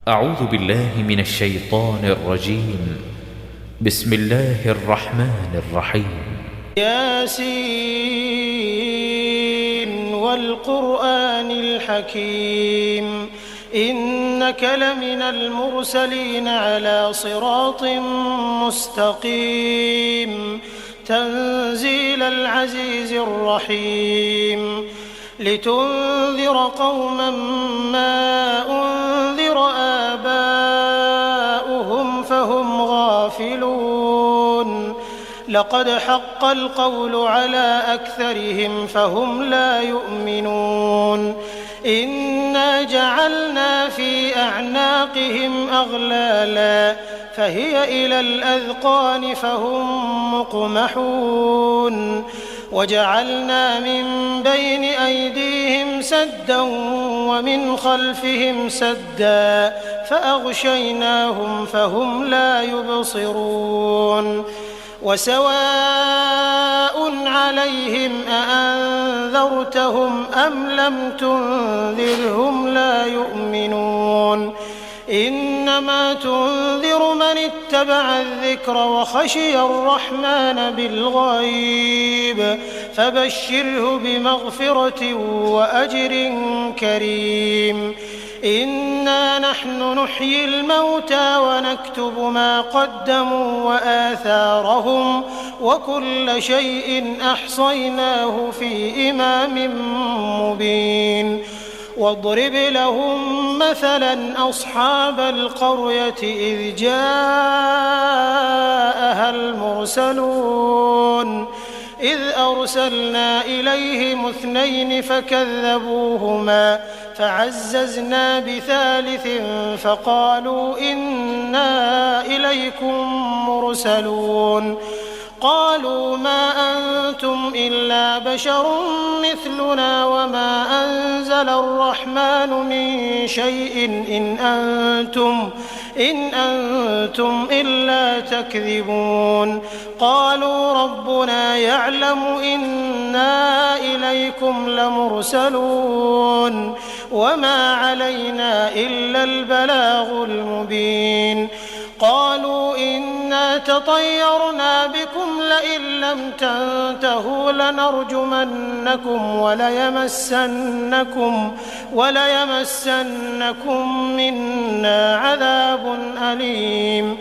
أعوذ بالله من الشيطان الرجيم. بسم الله الرحمن الرحيم. ياسين والقرآن الحكيم إنك لمن المرسلين على صراط مستقيم تنزيل العزيز الرحيم لتنذر قوما ما أنذر آباؤهم فهم غافلون لقد حق القول على أكثرهم فهم لا يؤمنون إنا جعلنا في أعناقهم أغلالا فهي إلى الأذقان فهم مقمحون وجعلنا من بين أيديهم سدا ومن خلفهم سدا فأغشيناهم فهم لا يبصرون وسواء عليهم أأنذرتهم أم لم تنذرهم لا يؤمنون إنما تنذر من اتبع الذكر وخشي الرحمن بالغيب فبشره بمغفرة وأجر كريم إنا نحن نحيي الموتى ونكتب ما قدموا وآثارهم وكل شيء أحصيناه في إمام مبين واضرب لهم مثلا أصحاب القرية إذ جاءها المرسلون إذ أرسلنا إليهم 2 فكذبوهما فعززنا بثالث فقالوا إنا إليكم مرسلون قالوا ما أنتم إلا بشر مثلنا وما أنزل الرحمن من شيء إن أنتم إلا تكذبون قالوا ربنا يعلم إنا إليكم لمرسلون وما علينا إلا البلاغ المبين قالوا إنا تطيرنا بكم لئن لم تنتهوا لنرجمنكم وليمسنكم منا عذاب أليم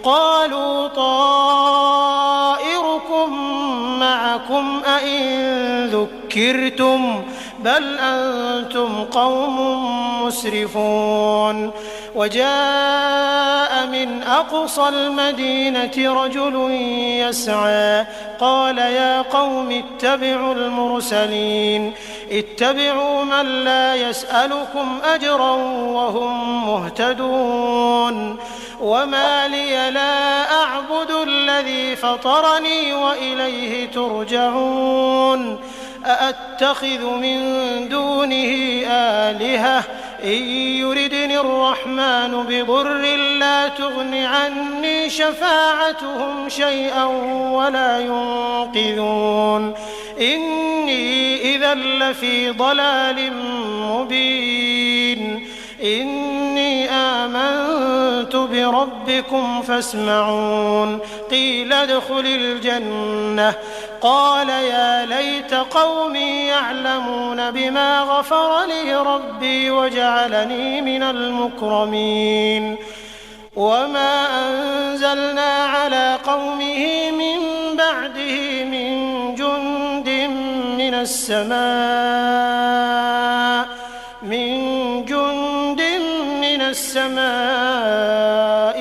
قالوا طائركم معكم أئن ذكرتم بل أنتم قوم مسرفون وجاء من أقصى المدينة رجل يسعى قال يا قوم اتبعوا المرسلين اتبعوا من لا يسألكم أجرا وهم مهتدون وما لي لا أعبد الذي فطرني وإليه ترجعون أأتخذ من دونه آلهة إن يردني الرحمن بضر لا تغن عني شفاعتهم شيئا ولا ينقذون إني إذا لفي ضلال مبين إني آمنت بربكم فاسمعون قيل ادخل الجنة قال يا ليت قومي يعلمون بما غفر لي ربي وجعلني من المكرمين وما أنزلنا على قومه من بعده من جند من السماء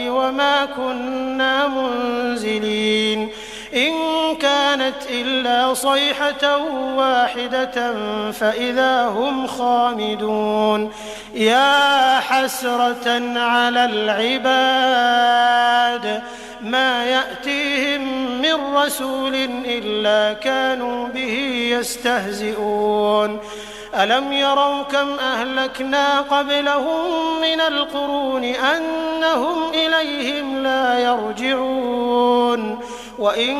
وما كنا منزلين إن كانت إلا صيحة واحدة فإذا هم خامدون يا حسرة على العباد ما يأتيهم من رسول إلا كانوا به يستهزئون ألم يروا كم أهلكنا قبلهم من القرون أنهم إليهم لا يرجعون وإن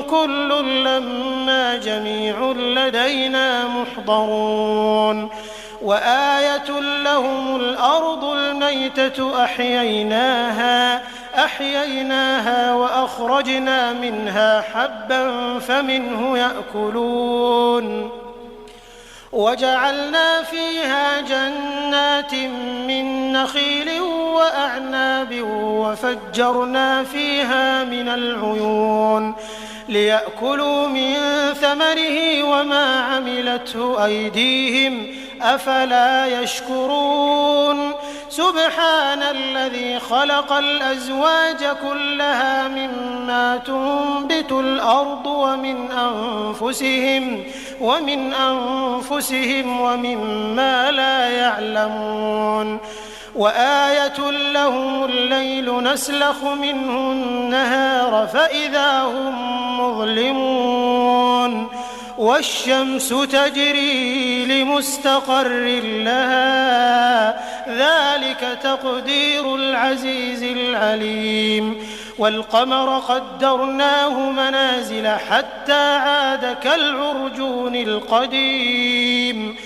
كل لما جميع لدينا محضرون وآية لهم الأرض الميتة أحييناها وأخرجنا منها حبا فمنه يأكلون وجعلنا فيها جنات من نخيل وأعناب وفجرنا فيها من العيون ليأكلوا من ثمره وما عملته أيديهم أفلا يشكرون سبحان الذي خلق الأزواج كلها مما تنبت الأرض ومن أنفسهم ومما لا يعلمون وآية لهم الليل نسلخ منه النهار فإذا هم مظلمون والشمس تجري لمستقر لها ذلك تقدير العزيز العليم والقمر قدرناه منازل حتى عاد كالعرجون القديم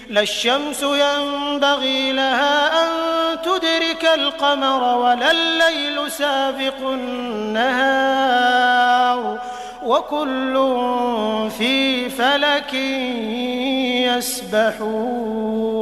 لا الشمس ينبغي لها أن تدرك القمر ولا الليل سابق النهار وكل في فلك يسبحون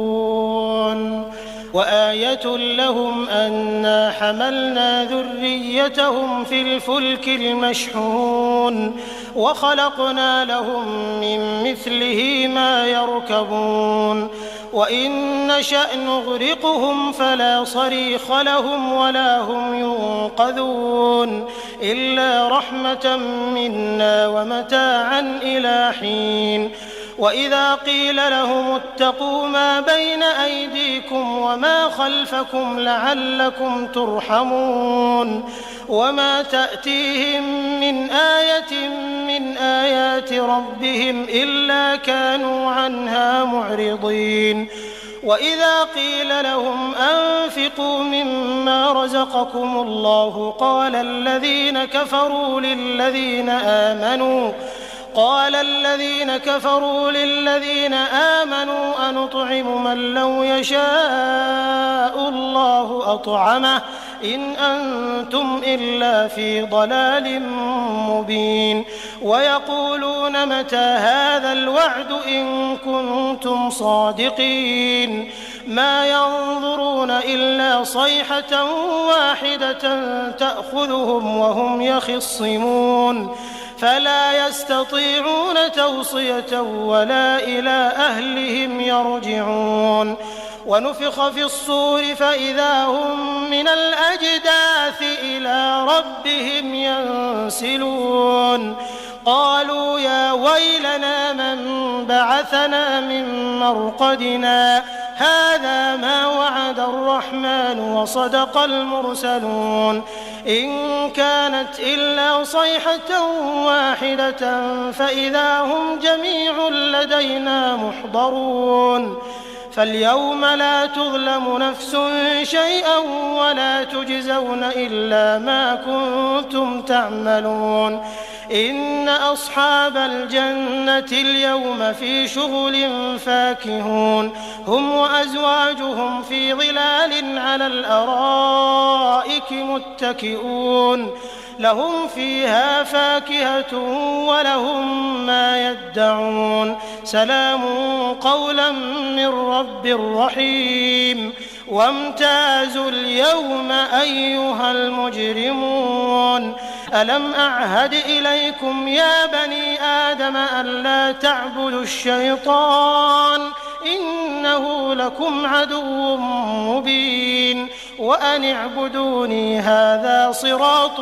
وآية لهم أنا حملنا ذريتهم في الفلك المشحون وخلقنا لهم من مثله ما يركبون وإن نشأ نغرقهم فلا صريخ لهم ولا هم ينقذون إلا رحمة منا ومتاعا إلى حين وإذا قيل لهم اتقوا ما بين أيديكم وما خلفكم لعلكم ترحمون وما تأتيهم من آية من آيات ربهم إلا كانوا عنها معرضين وإذا قيل لهم أنفقوا مما رزقكم الله قال الذين كفروا للذين آمنوا أنطعم من لو يشاء الله أطعمه إن أنتم إلا في ضلال مبين ويقولون متى هذا الوعد إن كنتم صادقين ما ينظرون إلا صيحة واحدة تأخذهم وهم يخصمون فلا يستطيعون توصية ولا إلى أهلهم يرجعون ونفخ في الصور فإذا هم من الأجداث إلى ربهم ينسلون قالوا يا ويلنا من بعثنا من مرقدنا هذا ما وعد الرحمن وصدق المرسلون إن كانت إلا صيحة واحدة فإذا هم جميع لدينا محضرون فاليوم لا تظلم نفس شيئا ولا تجزون إلا ما كنتم تعملون إن أصحاب الجنة اليوم في شغل فاكهون هم وأزواجهم في ظلال على الأرائك متكئون لهم فيها فاكهة ولهم ما يدعون سلام قولا من رب رحيم وامتازوا اليوم أيها المجرمون ألم أعهد إليكم يا بني آدم ألا تعبدوا الشيطان إنه لكم عدو مبين وأن اعبدوني هذا صراط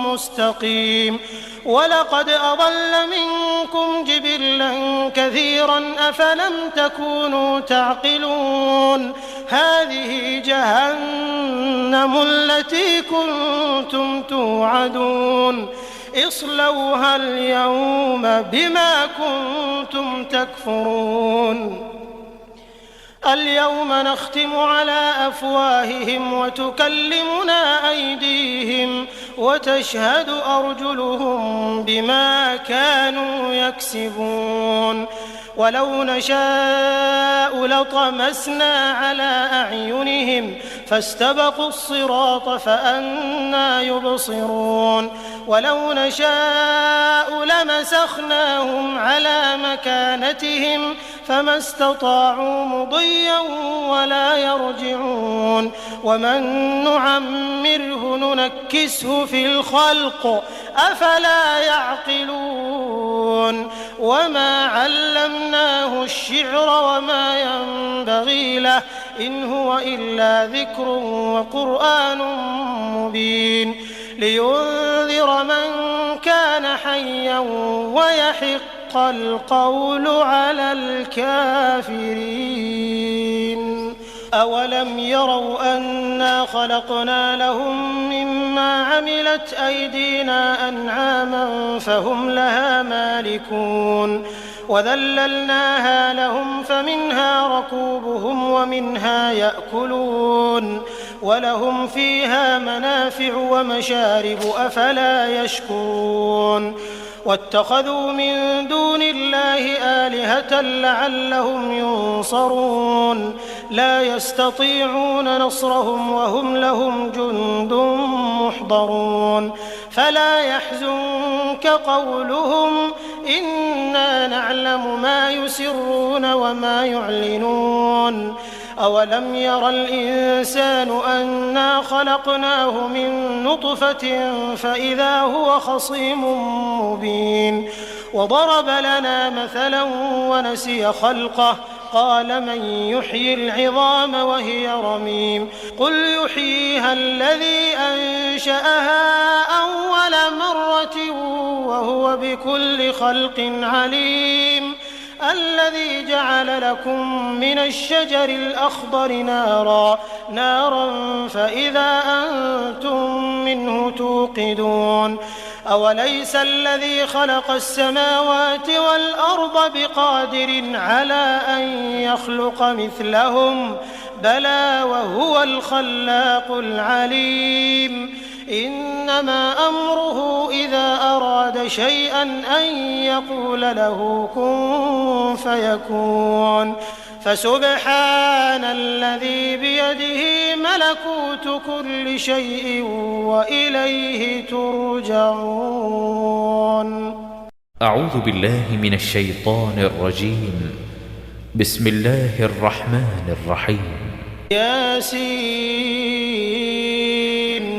مستقيم ولقد أضل منكم جبلا كثيرا أفلم تكونوا تعقلون هذه جهنم التي كنتم توعدون اصلوها اليوم بما كنتم تكفرون اليوم نختم على أفواههم وتكلمنا أيديهم وتشهد أرجلهم بما كانوا يكسبون ولو نشاء لطمسنا على أعينهم فاستبقوا الصراط فأنى يبصرون ولو نشاء لمسخناهم على مكانتهم فما استطاعوا مضيا ولا يرجعون ومن نعمره ننكسه في الخلق أفلا يعقلون وما علمناه الشعر وما ينبغي له إن هو إلا ذكر وقرآن مبين لينذر من كان حيا ويحق القول على الكافرين أولم يروا أنا خلقنا لهم مما عملت أيدينا أنعاما فهم لها مالكون وذللناها لهم فمنها ركوبهم ومنها يأكلون ولهم فيها منافع ومشارب أفلا يشكرون واتخذوا من دون الله آلهة لعلهم ينصرون لا يستطيعون نصرهم وهم لهم جند محضرون فلا يحزنك قولهم إنا نعلم ما يسرون وما يعلنون أولم ير الإنسان أنا خلقناه من نطفة فإذا هو خصيم مبين وضرب لنا مثلا ونسي خلقه قال من يحيي العظام وهي رميم قل يحييها الذي أنشأها أول مرة وهو بكل خلق عليم الذي جعل لكم من الشجر الأخضر نارا فإذا أنتم منه توقدون أوليس الذي خلق السماوات والأرض بقادر على أن يخلق مثلهم بلى وهو الخلاق العليم إنما أمره إذا أراد شيئا أن يقول له كن فيكون فسبحان الذي بيده ملكوت كل شيء وإليه ترجعون. أعوذ بالله من الشيطان الرجيم. بسم الله الرحمن الرحيم. ياسين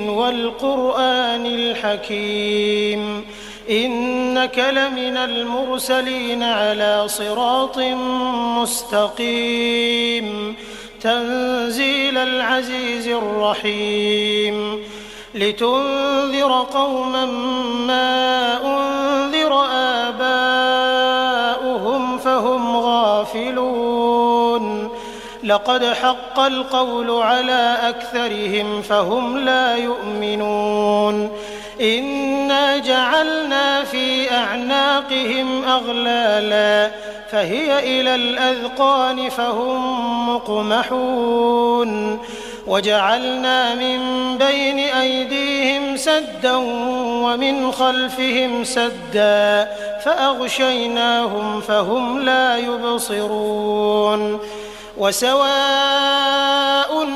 والقرآن الحكيم إنك لمن المرسلين على صراط مستقيم تنزيل العزيز الرحيم لتنذر قوما ما أنذر آباؤهم فهم غافلون لقد حق القول على أكثرهم فهم لا يؤمنون إنا جعلنا في أعناقهم أغلالا فهي إلى الأذقان فهم مقمحون وجعلنا من بين أيديهم سدا ومن خلفهم سدا فأغشيناهم فهم لا يبصرون وسواء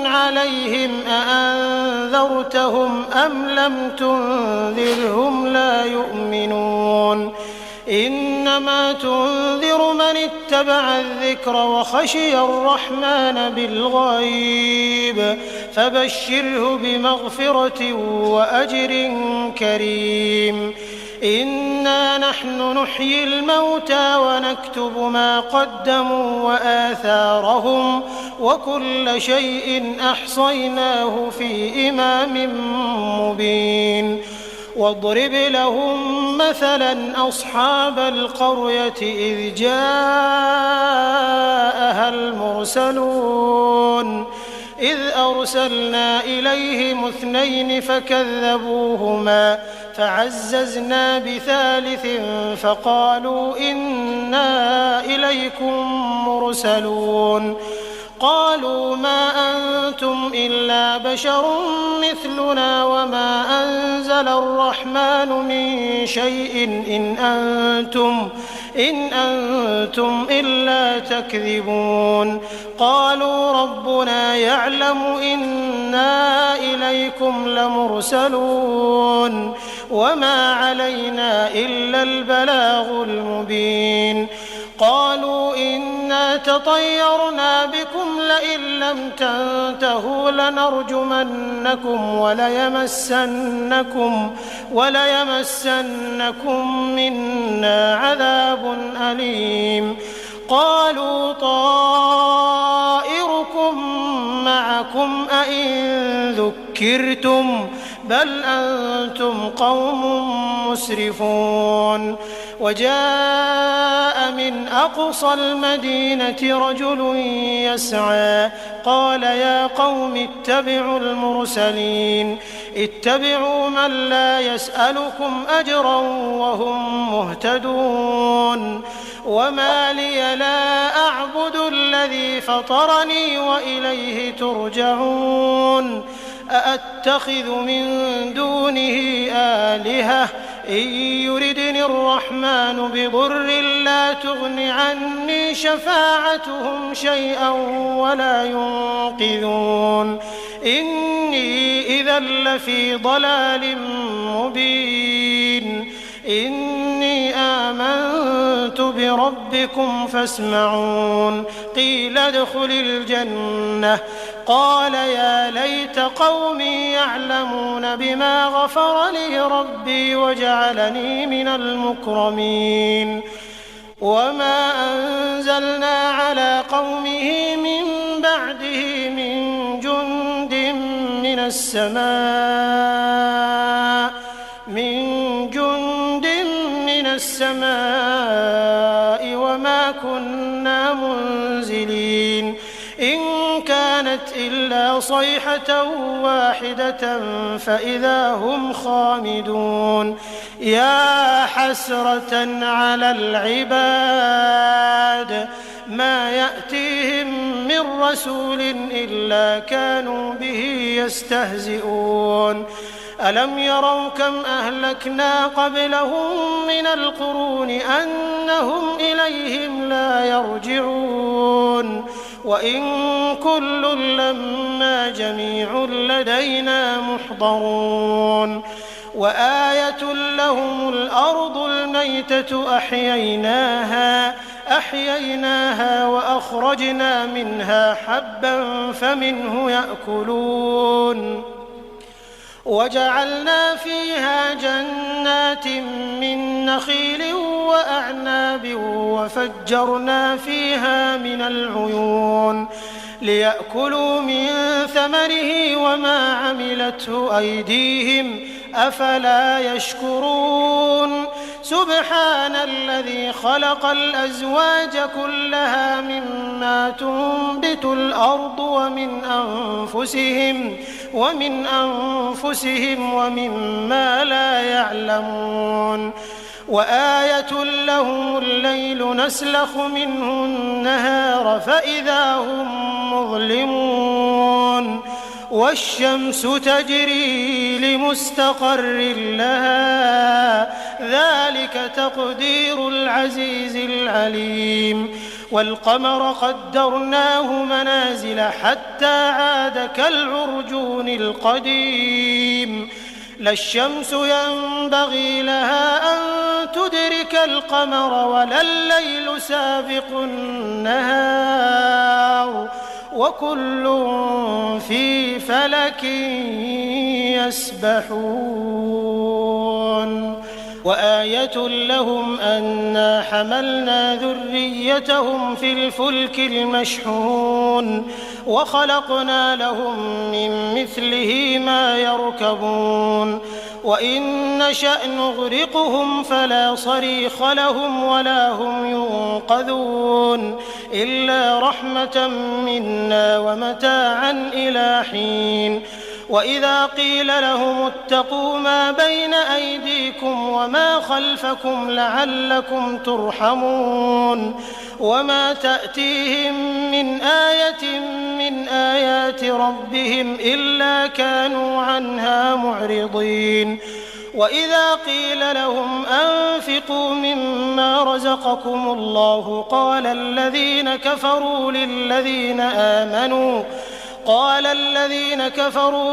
عليهم أأنذرتهم أم لم تنذرهم لا يؤمنون إنما تنذر من اتبع الذكر وخشي الرحمن بالغيب فبشره بمغفرة وأجر كريم إنا نحن نحيي الموتى ونكتب ما قدموا وآثارهم وكل شيء أحصيناه في إمام مبين واضرب لهم مثلا أصحاب القرية إذ جاءها المرسلون إذ أرسلنا إليهم 2 فكذبوهما فعززنا بثالث فقالوا إنا إليكم مرسلون قالوا ما أنتم إلا بشر مثلنا وما أنزل الرحمن من شيء إن أنتم إلا تكذبون قالوا ربنا يعلم إنا إليكم لمرسلون وما علينا إلا البلاغ المبين قالوا إنا تطيرنا بكم لئن لم تنتهوا لنرجمنكم وليمسنكم منا عذاب أليم قالوا طائركم معكم أئن ذكرتم بل أنتم قوم مسرفون وجاء من أقصى المدينة رجل يسعى قال يا قوم اتبعوا المرسلين اتبعوا من لا يسألكم أجرا وهم مهتدون وما لي لا أعبد الذي فطرني وإليه ترجعون أأتخذ من دونه آلهة إن يردني الرحمن بضر لا تغن عني شفاعتهم شيئا ولا ينقذون إني إذا لفي ضلال مبين إني آمنت بربكم فاسمعون قيل ادخل الجنة قال يا ليت قومي يعلمون بما غفر لي ربي وجعلني من المكرمين وما أنزلنا على قومه من بعده من جند من السماء وما كنا منزلين إن كانت إلا صيحة واحدة فإذا هم خامدون يا حسرة على العباد ما يأتيهم من رسول إلا كانوا به يستهزئون ألم يروا كم أهلكنا قبلهم من القرون أنهم إليهم لا يرجعون وإن كل لما جميع لدينا محضرون وآية لهم الأرض الميتة أحييناها وأخرجنا منها حبا فمنه يأكلون وجعلنا فيها جنات من نخيل وأعناب وفجرنا فيها من العيون ليأكلوا من ثمره وما عملته أيديهم أفلا يشكرون سبحان الذي خلق الأزواج كلها مما تنبت الأرض ومن أنفسهم ومما لا يعلمون وآية لهم الليل نسلخ منه النهار فإذا هم مظلمون والشمس تجري لمستقر لها ذلك تقدير العزيز العليم والقمر قدرناه منازل حتى عاد كالعرجون القديم لا الشمس ينبغي لها أن تدرك القمر ولا الليل سابق النهار وكل في فلك يسبحون وآية لهم أنا حملنا ذريتهم في الفلك المشحون وخلقنا لهم من مثله ما يركبون وإن نشأ نغرقهم فلا صريخ لهم ولا هم ينقذون إلا رحمة منا ومتاعا إلى حين وإذا قيل لهم اتقوا ما بين أيديكم وما خلفكم لعلكم ترحمون وما تأتيهم من آية من آيات ربهم إلا كانوا عنها معرضين. وإذا قيل لهم أنفقوا مما رزقكم الله قال الذين كفروا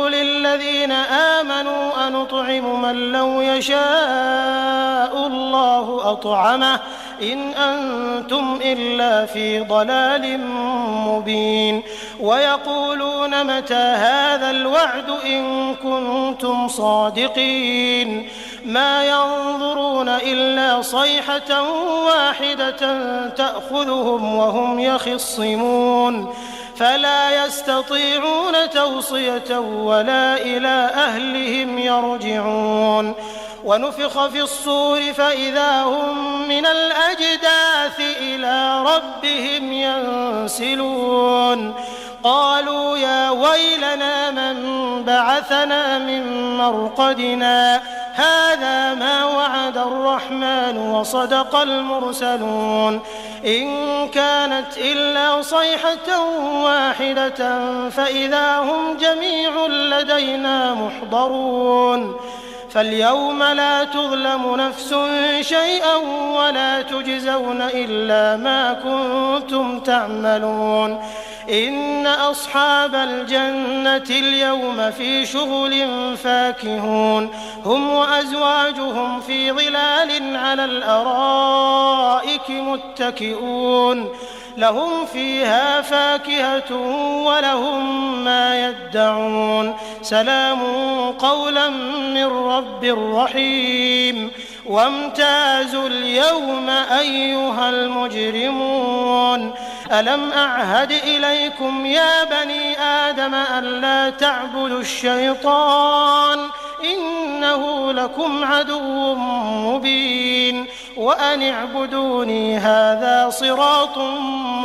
للذين آمنوا أنطعم من لو يشاء الله أطعمه إن أنتم إلا في ضلال مبين. ويقولون متى هذا الوعد إن كنتم صادقين ما ينظرون إلا صيحة واحدة تأخذهم وهم يخصمون فلا يستطيعون توصية ولا إلى أهلهم يرجعون. ونفخ في الصور فإذا هم من الأجداث إلى ربهم ينسلون. قالوا يا ويلنا من بعثنا من مرقدنا هذا ما وعد الرحمن وصدق المرسلون إن كانت إلا صيحة واحدة فإذا هم جميع لدينا محضرون. فاليوم لا تظلم نفس شيئا ولا تجزون إلا ما كنتم تعملون. إن أصحاب الجنة اليوم في شغل فاكهون هم وأزواجهم في ظلال على الأرائك متكئون لهم فيها فاكهة ولهم ما يدعون سلام قولا من رب رحيم. وامتازوا اليوم أيها المجرمون ألم أعهد إليكم يا بني آدم ألا تعبدوا الشيطان إنه لكم عدو مبين وأن اعبدوني هذا صراط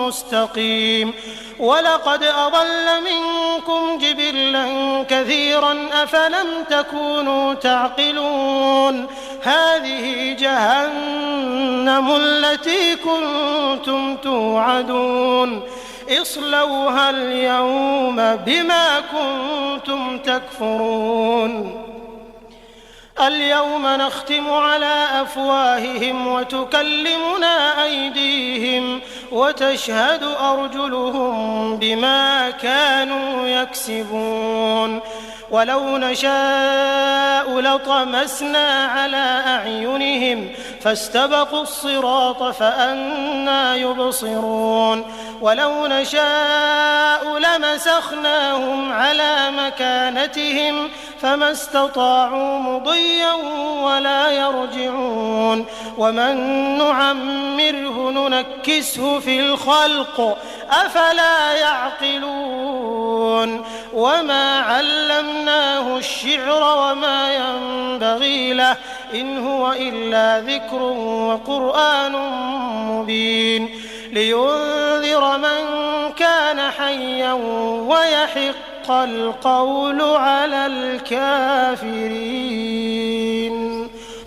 مستقيم. ولقد أضل منكم جبلا كثيرا أفلم تكونوا تعقلون. هذه جهنم التي كنتم توعدون اصلوها اليوم بما كنتم تكفرون. اليوم نختم على أفواههم وتكلمنا أيديهم وتشهد أرجلهم بما كانوا يكسبون. ولو نشاء لطمسنا على أعينهم فاستبقوا الصراط فأنى يبصرون. ولو نشاء لمسخناهم على مكانتهم فما استطاعوا مضيا ولا يرجعون. ومن نعمره ننكسه في الخلق أفلا يعقلون. وما علمناه الشعر وما ينبغي له إن هو إلا ذكر وقرآن مبين لينذر من كان حيا ويحق القول على الكافرين.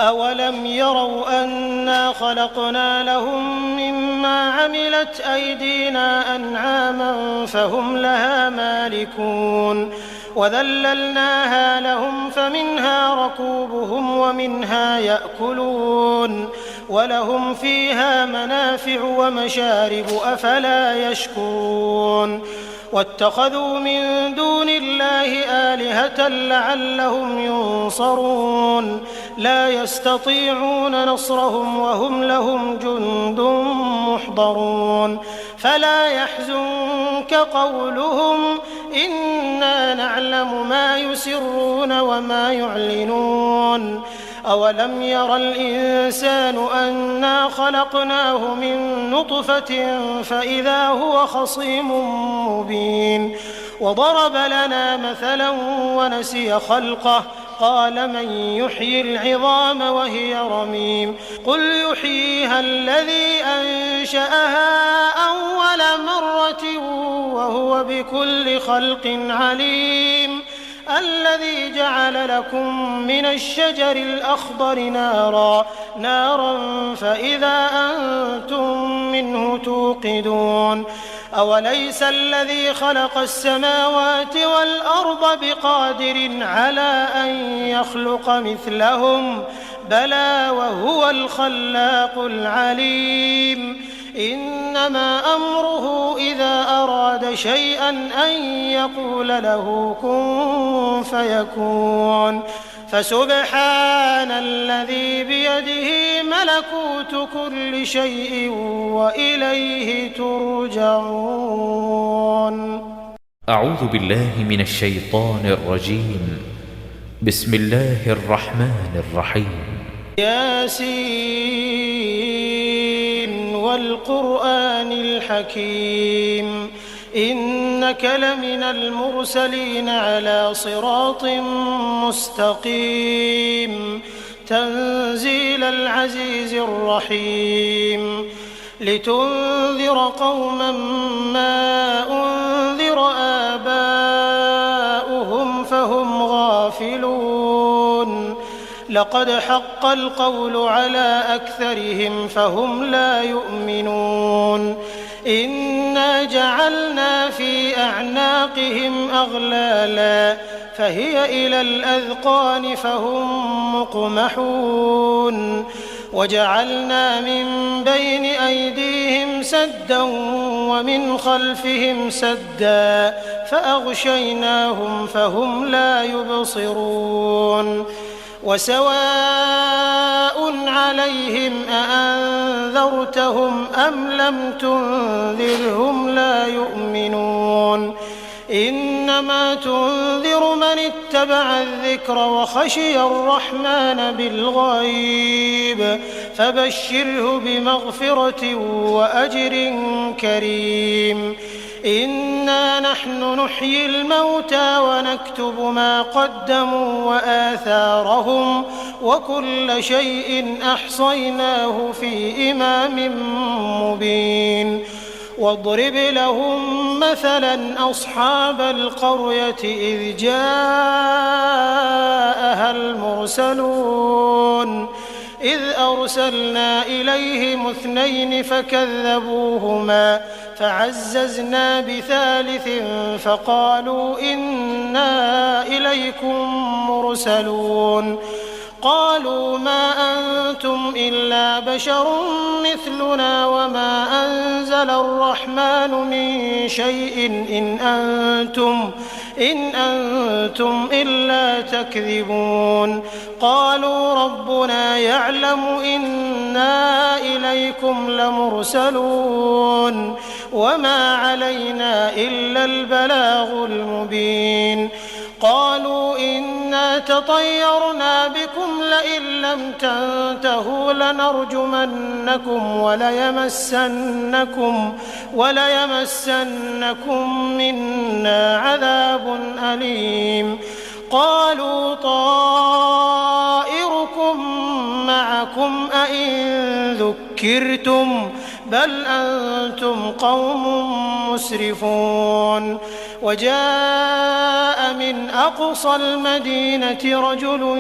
أولم يروا أنا خلقنا لهم مما عملت أيدينا أنعاما فهم لها مالكون وذللناها لهم فمنها ركوبهم ومنها يأكلون ولهم فيها منافع ومشارب أفلا يشكرون. واتخذوا من دون الله آلهة لعلهم ينصرون لا يستطيعون نصرهم وهم لهم جند محضرون. فلا يحزنك قولهم إنا نعلم ما يسرون وما يعلنون. أولم ير الإنسان أنا خلقناه من نطفة فإذا هو خصيم مبين وضرب لنا مثلا ونسي خلقه قال من يحيي العظام وهي رميم قل يحييها الذي أنشأها أول مرة وهو بكل خلق عليم. الذي جعل لكم من الشجر الأخضر نارا فإذا أنتم منه توقدون أوليس الذي خلق السماوات والأرض بقادر على أن يخلق مثلهم بلى وهو الخلاق العليم إنما أمره إذا أراد شيئا أن يقول له كن فيكون فسبحان الذي بيده ملكوت كل شيء وإليه ترجعون. أعوذ بالله من الشيطان الرجيم. بسم الله الرحمن الرحيم. ياسين والقرآن الحكيم إنك لمن المرسلين على صراط مستقيم تنزيل العزيز الرحيم لتنذر قوما ما أنذر آباؤهم فهم غافلون لقد حق القول على أكثرهم فهم لا يؤمنون إنا جعلنا في أعناقهم أغلالا فهي إلى الأذقان فهم مقمحون وجعلنا من بين أيديهم سدا ومن خلفهم سدا فأغشيناهم فهم لا يبصرون وسواء عليهم أأنذرتهم أم لم تنذرهم لا يؤمنون إنما تنذر من اتبع الذكر وخشي الرحمن بالغيب فبشره بمغفرة وأجر كريم إنا نحن نحيي الموتى ونكتب ما قدموا وآثارهم وكل شيء أحصيناه في إمام مبين واضرب لهم مثلا أصحاب القرية إذ جاءها المرسلون إذ أرسلنا إليهم 2 فكذبوهما فعززنا بثالث فقالوا إنا إليكم مرسلون قالوا ما أنتم إلا بشر مثلنا وما أنزل الرحمن من شيء إن أنتم إلا تكذبون قالوا ربنا يعلم إنا إليكم لمرسلون وما علينا إلا البلاغ المبين قالوا إنا تطيرنا بكم لئن لم تنتهوا لنرجمنكم وليمسنكم منا عذاب أليم قالوا طائركم معكم أئن ذكرتم بل أنتم قوم مسرفون وجاء من أقصى المدينة رجل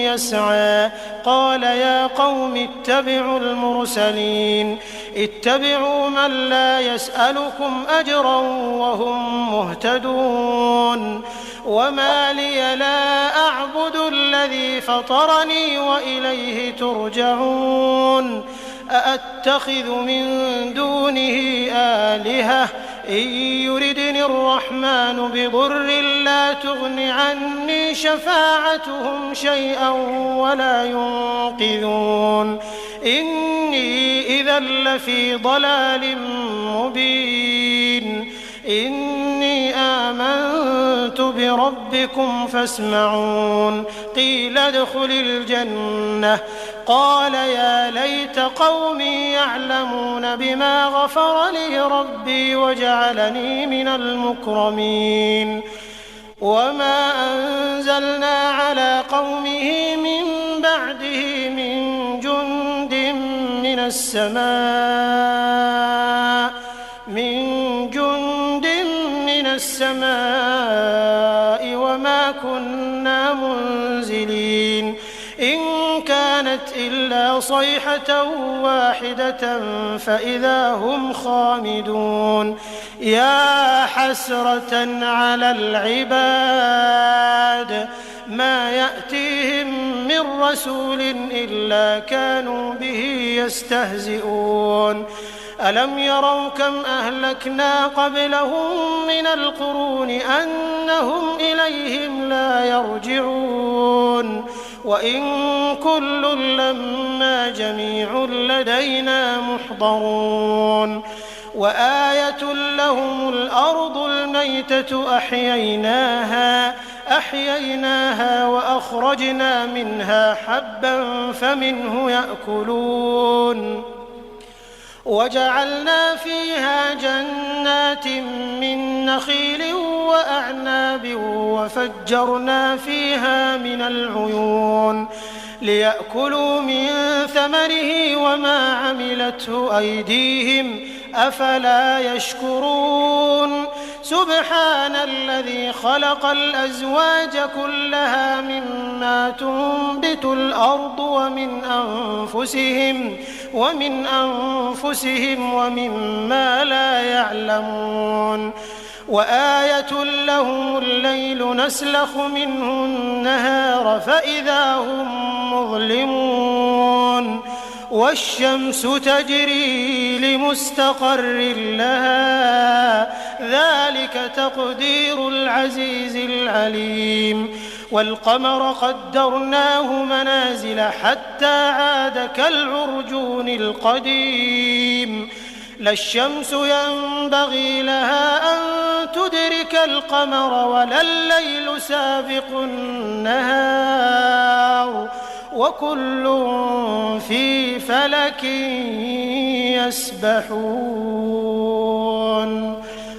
يسعى قال يا قوم اتبعوا المرسلين اتبعوا من لا يسألكم أجرا وهم مهتدون وما لي لا أعبد الذي فطرني وإليه ترجعون أأتخذ من دونه آلهة إن يردني الرحمن بضر لا تغن عني شفاعتهم شيئا ولا ينقذون إني إذا لفي ضلال مبين إني آمنت بربكم فاسمعون قيل ادخل الجنة قال يا ليت قومي يعلمون بما غفر لي ربي وجعلني من المكرمين وما أنزلنا على قومه من بعده من جند من السماء وما كنا منزلين إن كان كانت إلا صيحة واحدة فإذا هم خامدون يا حسرة على العباد ما يأتيهم من رسول إلا كانوا به يستهزئون ألم يروا كم أهلكنا قبلهم من القرون أنهم إليهم لا يرجعون وإن كل لما جميع لدينا محضرون وآية لهم الأرض الميتة أحييناها وأخرجنا منها حبا فمنه يأكلون وجعلنا فيها جنات من نخيل وأعناب وفجرنا فيها من العيون ليأكلوا من ثمره وما عملته أيديهم أفلا يشكرون سبحان الذي خلق الأزواج كلها مما تنبت الأرض ومن أنفسهم ومما لا يعلمون وآية لهم الليل نسلخ منه النهار فإذا هم مظلمون والشمس تجري لمستقر لها ذلك تقدير العزيز العليم والقمر قدرناه منازل حتى عاد كالعرجون القديم لا الشمس ينبغي لها أن تدرك القمر ولا الليل سابق النهار وكل في فلك يسبحون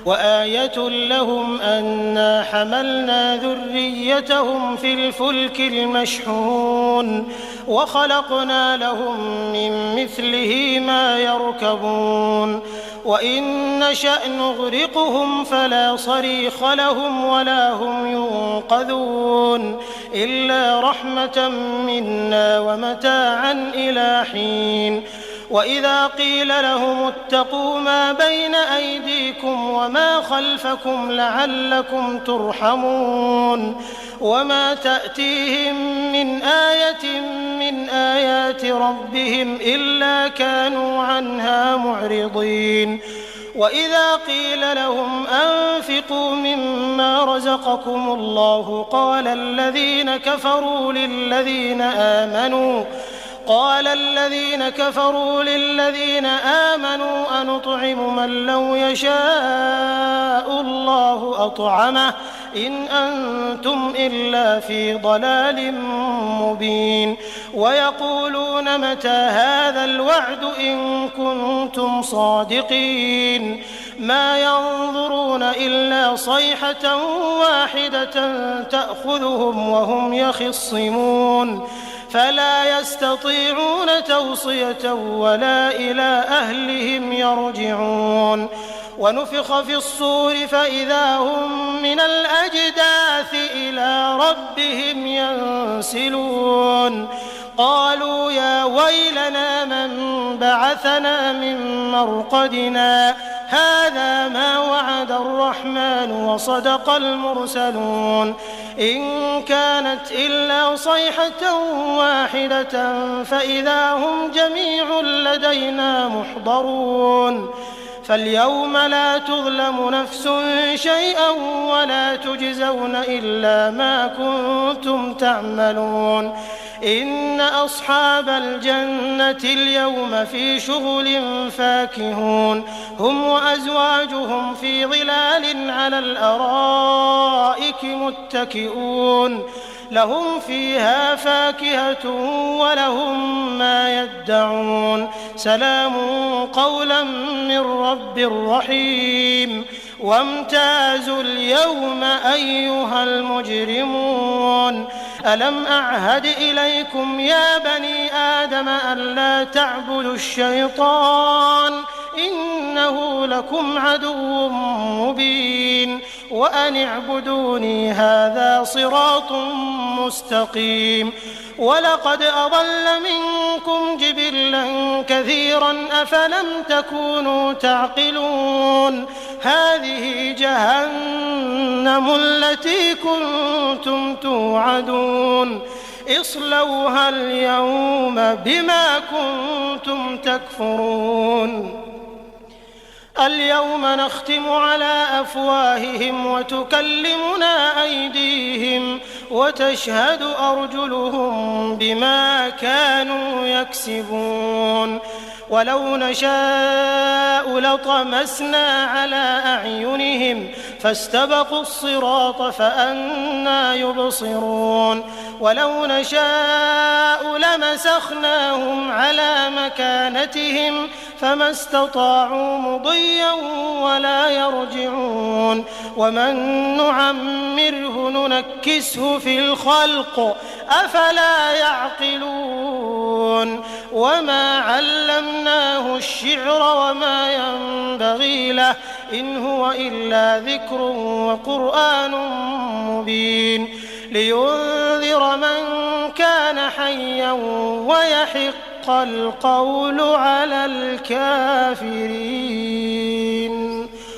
وآية لهم أنا حملنا ذريتهم في الفلك المشحون وخلقنا لهم من مثله ما يركبون وإن نشأ نغرقهم فلا صريخ لهم ولا هم ينقذون إلا رحمة منا ومتاعا إلى حين وإذا قيل لهم اتقوا ما بين أيديكم وما خلفكم لعلكم ترحمون وما تأتيهم من آية من آيات ربهم إلا كانوا عنها معرضين وإذا قيل لهم أنفقوا مما رزقكم الله قال الذين كفروا للذين آمنوا أنطعم من لو يشاء الله أطعمه إن أنتم إلا في ضلال مبين ويقولون متى هذا الوعد إن كنتم صادقين ما ينظرون إلا صيحة واحدة تأخذهم وهم يخصمون فلا يستطيعون توصية ولا إلى أهلهم يرجعون ونفخ في الصور فإذا هم من الأجداث إلى ربهم ينسلون قالوا يا ويلنا من بعثنا من مرقدنا هذا ما وعد الرحمن وصدق المرسلون إن كانت إلا صيحة واحدة فإذا هم جميع لدينا محضرون فاليوم لا تظلم نفس شيئا ولا تجزون إلا ما كنتم تعملون إن أصحاب الجنة اليوم في شغل فاكهون هم وأزواجهم في ظلال على الأرائك متكئون لهم فيها فاكهة ولهم ما يدعون سلام قولا من رب رحيم وامتازوا اليوم أيها المجرمون ألم أعهد إليكم يا بني آدم ألا تعبدوا الشيطان إنه لكم عدو مبين وأن اعبدوني هذا صراط مستقيم ولقد أضل منكم جبلا كثيرا أفلم تكونوا تعقلون هذه جهنم التي كنتم توعدون اصلوها اليوم بما كنتم تكفرون اليوم نختم على أفواههم وتكلمنا أيديهم وتشهد أرجلهم بما كانوا يكسبون ولو نشاء لطمسنا على أعينهم فاستبقوا الصراط فأنى يبصرون ولو نشاء لمسخناهم على مكانتهم فما استطاعوا مضيا ولا يرجعون ومن نعمره ننكسه في الخلق أفلا يعقلون وما علمناه الشعر وما ينبغي له إن هو إلا ذكر وقرآن مبين لينذر من كان حيا ويحق القول على الكافرين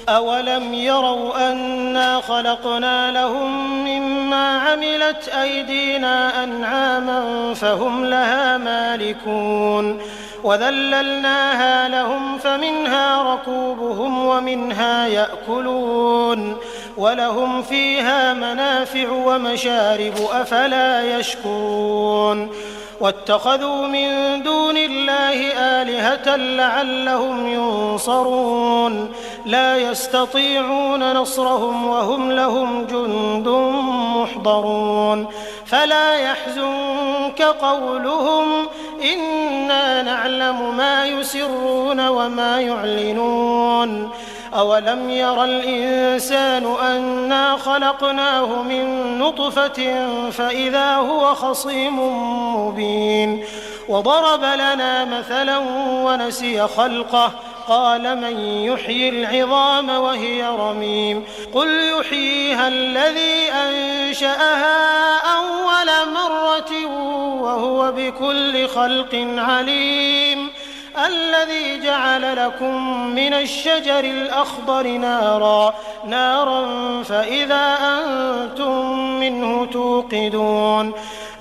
أولم يروا أنا خلقنا لهم مما عملت أيدينا أنعاما فهم لها مالكون وذللناها لهم فمنها ركوبهم ومنها يأكلون ولهم فيها منافع ومشارب أفلا يشكرون واتخذوا من دون الله آلهة لعلهم ينصرون لا يستطيعون نصرهم وهم لهم جند محضرون فلا يحزنك قولهم إنا نعلم ما يسرون وما يعلنون أولم ير الإنسان أنا خلقناه من نطفة فإذا هو خصيم مبين وضرب لنا مثلا ونسي خلقه قال من يحيي العظام وهي رميم قل يحييها الذي أنشأها أول مرة وهو بكل خلق عليم الذي جعل لكم من الشجر الأخضر نارا فإذا أنتم منه توقدون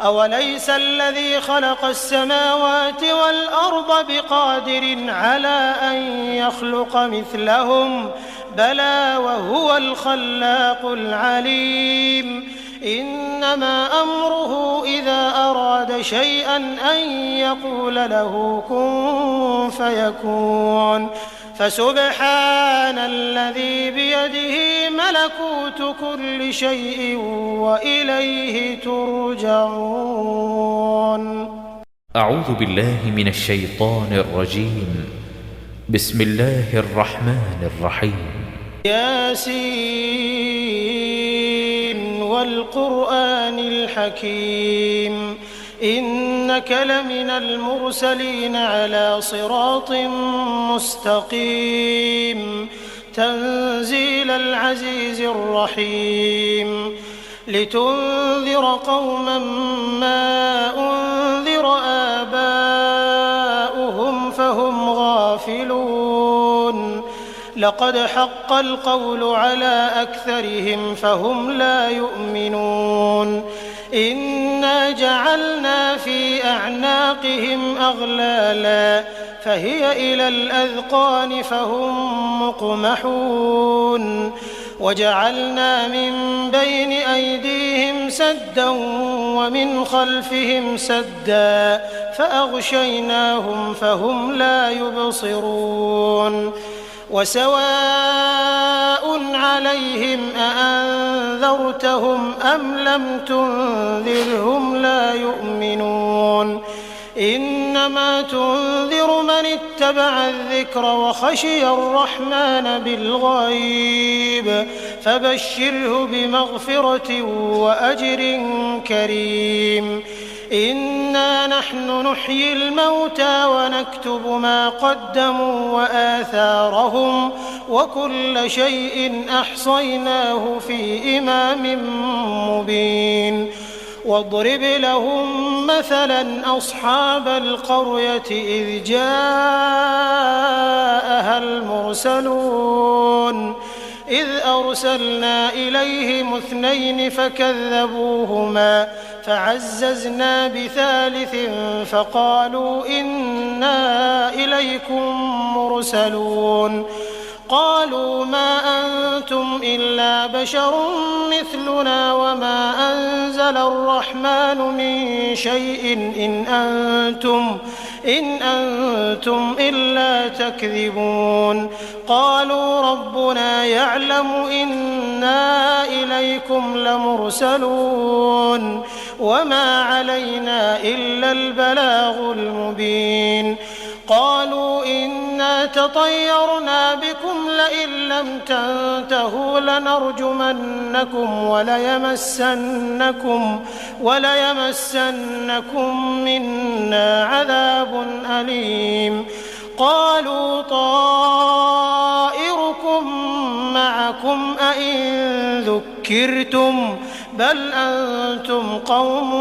أوليس الذي خلق السماوات والأرض بقادر على أن يخلق مثلهم بلى وهو الخلاق العليم إنما أمره إذا أراد شيئا أن يقول له كن فيكون فسبحان الذي بيده ملكوت كل شيء وإليه ترجعون أعوذ بالله من الشيطان الرجيم بسم الله الرحمن الرحيم ياسين والقرآن الحكيم إنك لمن المرسلين على صراط مستقيم تنزيل العزيز الرحيم لتنذر قوما ما أنذر آباؤهم فهم غافلون لقد حق القول على أكثرهم فهم لا يؤمنون إنا جعلنا في أعناقهم أغلالا فهي إلى الأذقان فهم مقمحون وجعلنا من بين أيديهم سدا ومن خلفهم سدا فأغشيناهم فهم لا يبصرون وسواء عليهم أأنذرتهم أم لم تنذرهم لا يؤمنون إنما تنذر من اتبع الذكر وخشي الرحمن بالغيب فبشره بمغفرة وأجر كريم إنا نحن نحيي الموتى ونكتب ما قدموا وآثارهم وكل شيء أحصيناه في إمام مبين واضرب لهم مثلا أصحاب القرية إذ جاءها المرسلون إذ أرسلنا إليهم 2 فكذبوهما فعززنا بثالث فقالوا إنا إليكم مرسلون قالوا ما أنتم إلا بشر مثلنا وما أنزل الرحمن من شيء إن أنتم إلا تكذبون قالوا ربنا يعلم إنا إليكم لمرسلون وما علينا إلا البلاغ المبين قالوا إنا تطيرنا بكم لئن لم تنتهوا لنرجمنكم وليمسنكم منا عذاب أليم قالوا طائركم معكم أئن ذكرتم بل أنتم قوم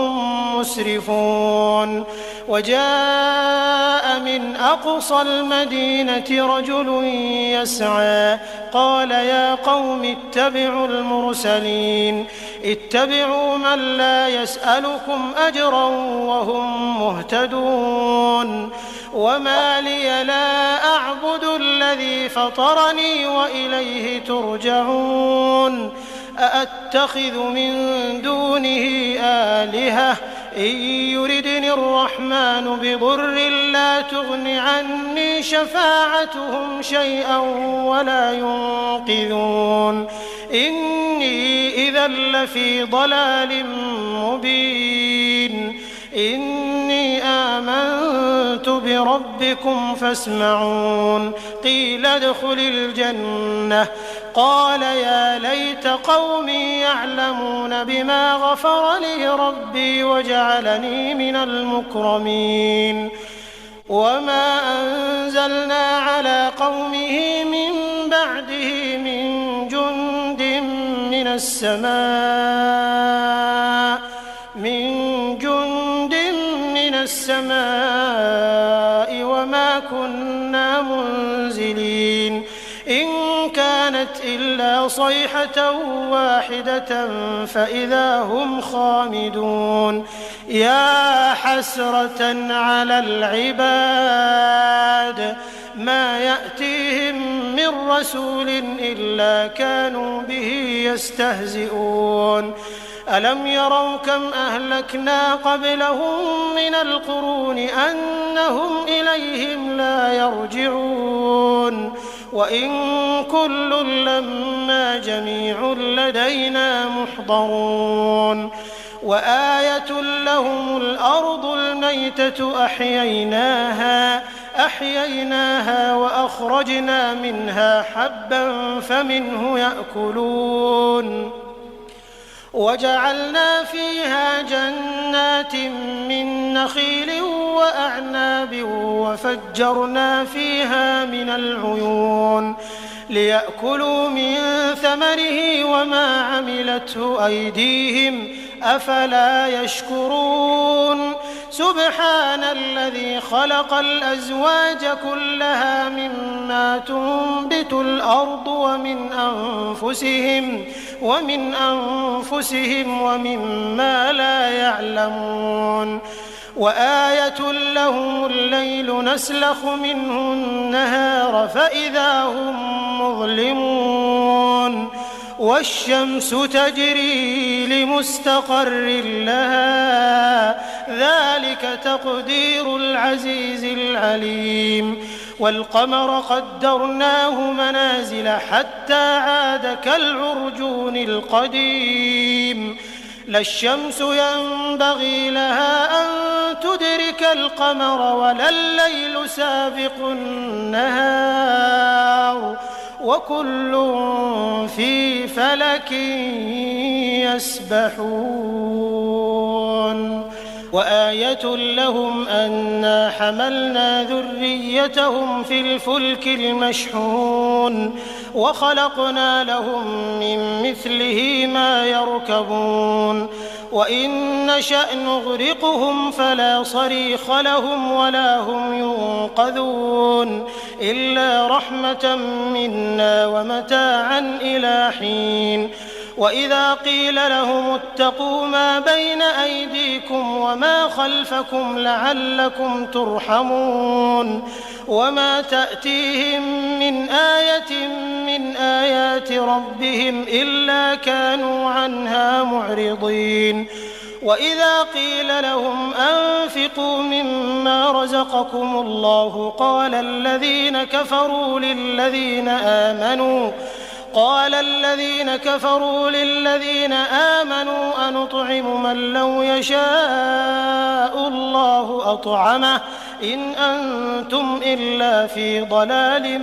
مسرفون وجاء من أقصى المدينة رجل يسعى قال يا قوم اتبعوا المرسلين اتبعوا من لا يسألكم أجرا وهم مهتدون وما لي لا أعبد الذي فطرني وإليه ترجعون أأتخذ من دونه آلهة إن يردني الرحمن بضر لا تغن عني شفاعتهم شيئا ولا ينقذون إني إذا لفي ضلال مبين إني آمنت بربكم فاسمعون قيل ادخل الجنة قال يا ليت قومي يعلمون بما غفر لي ربي وجعلني من المكرمين وما أنزلنا على قومه من بعده من جند من السماء وما كنا منزلين إن كانت إلا صيحة واحدة فإذا هم خامدون يا حسرة على العباد ما يأتيهم من رسول إلا كانوا به يستهزئون ألم يروا كم أهلكنا قبلهم من القرون أنهم إليهم لا يرجعون وإن كل لما جميع لدينا محضرون وآية لهم الأرض الميتة أحييناها وأخرجنا منها حبا فمنه يأكلون وجعلنا فيها جنات من نخيل وأعناب وفجرنا فيها من العيون ليأكلوا من ثمره وما عملته أيديهم أفلا يشكرون سبحان الذي خلق الأزواج كلها مما تنبت الأرض ومن أنفسهم ومما لا يعلمون وآية لهم الليل نسلخ منه النهار فإذا هم مظلمون والشمس تجري لمستقر لها ذلك تقدير العزيز العليم والقمر قدرناه منازل حتى عاد كالعرجون القديم لا الشمس ينبغي لها أن تدرك القمر ولا الليل سابق النهار وكل في فلك يسبحون وآية لهم أنا حملنا ذريتهم في الفلك المشحون وخلقنا لهم من مثله ما يركبون وإن نشأ نغرقهم فلا صريخ لهم ولا هم ينقذون إلا رحمة منا ومتاعا إلى حين وإذا قيل لهم اتقوا ما بين أيديكم وما خلفكم لعلكم ترحمون وما تأتيهم من آية من آيات ربهم إلا كانوا عنها معرضين وإذا قيل لهم أنفقوا مما رزقكم الله قال الذين كفروا للذين آمنوا أنطعم من لو يشاء الله أطعمه إن أنتم إلا في ضلال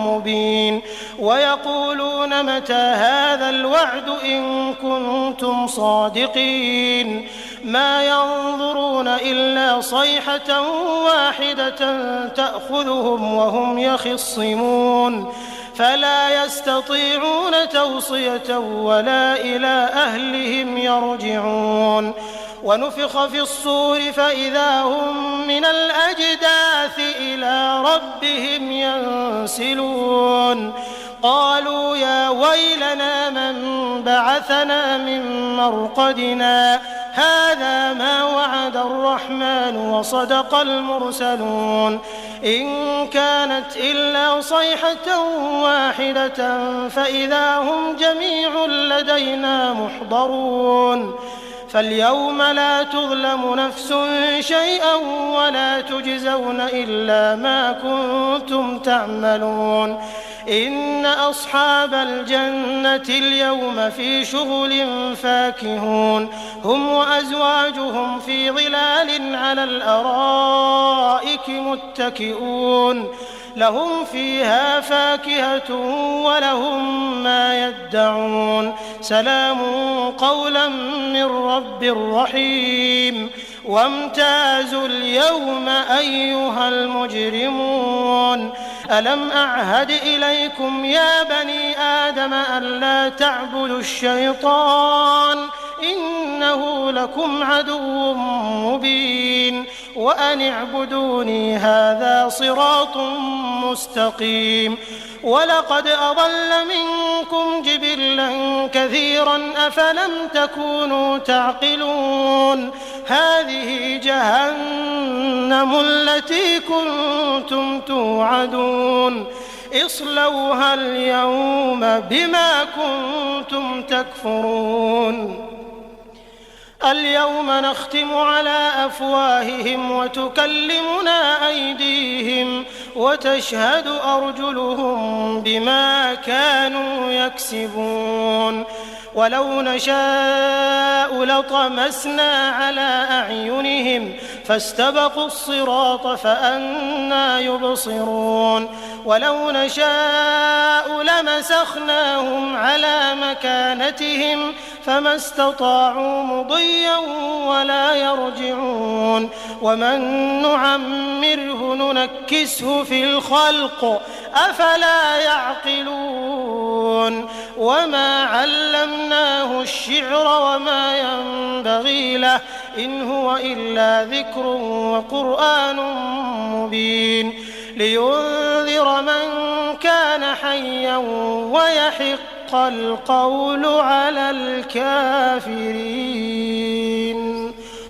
مبين ويقولون متى هذا الوعد إن كنتم صادقين ما ينظرون إلا صيحة واحدة تأخذهم وهم يخصمون فلا يستطيعون توصية ولا إلى أهلهم يرجعون ونفخ في الصور فإذا هم من الأجداث إلى ربهم ينسلون قالوا يا ويلنا من بعثنا من مرقدنا هذا ما وعد الرحمن وصدق المرسلون إن كانت إلا صيحة واحدة فإذا هم جميع لدينا محضرون فاليوم لا تظلم نفس شيئا ولا تجزون إلا ما كنتم تعملون إن أصحاب الجنة اليوم في شغل فاكهون هم وأزواجهم في ظلال على الأرائك متكئون لهم فيها فاكهة ولهم ما يدعون سلام قولا من رب رحيم وامتازوا اليوم أيها المجرمون ألم أعهد إليكم يا بني آدم ألا تعبدوا الشيطان إنه لكم عدو مبين وأن اعبدوني هذا صراط مستقيم ولقد أضل منكم جبلا كثيرا أفلم تكونوا تعقلون هذه جهنم التي كنتم توعدون اصلوها اليوم بما كنتم تكفرون اليوم نختم على أفواههم وتكلمنا أيديهم وتشهد أرجلهم بما كانوا يكسبون ولو نشاء لطمسنا على أعينهم فاستبقوا الصراط فأنى يبصرون ولو نشاء لمسخناهم على مكانتهم فما استطاعوا مضيا ولا يرجعون ومن نعمره ننكسه في الخلق أفلا يعقلون وما علمناه الشعر وما ينبغي له إن هو إلا ذكر وقرآن مبين لينذر من كان حيا ويحق القول على الكافرين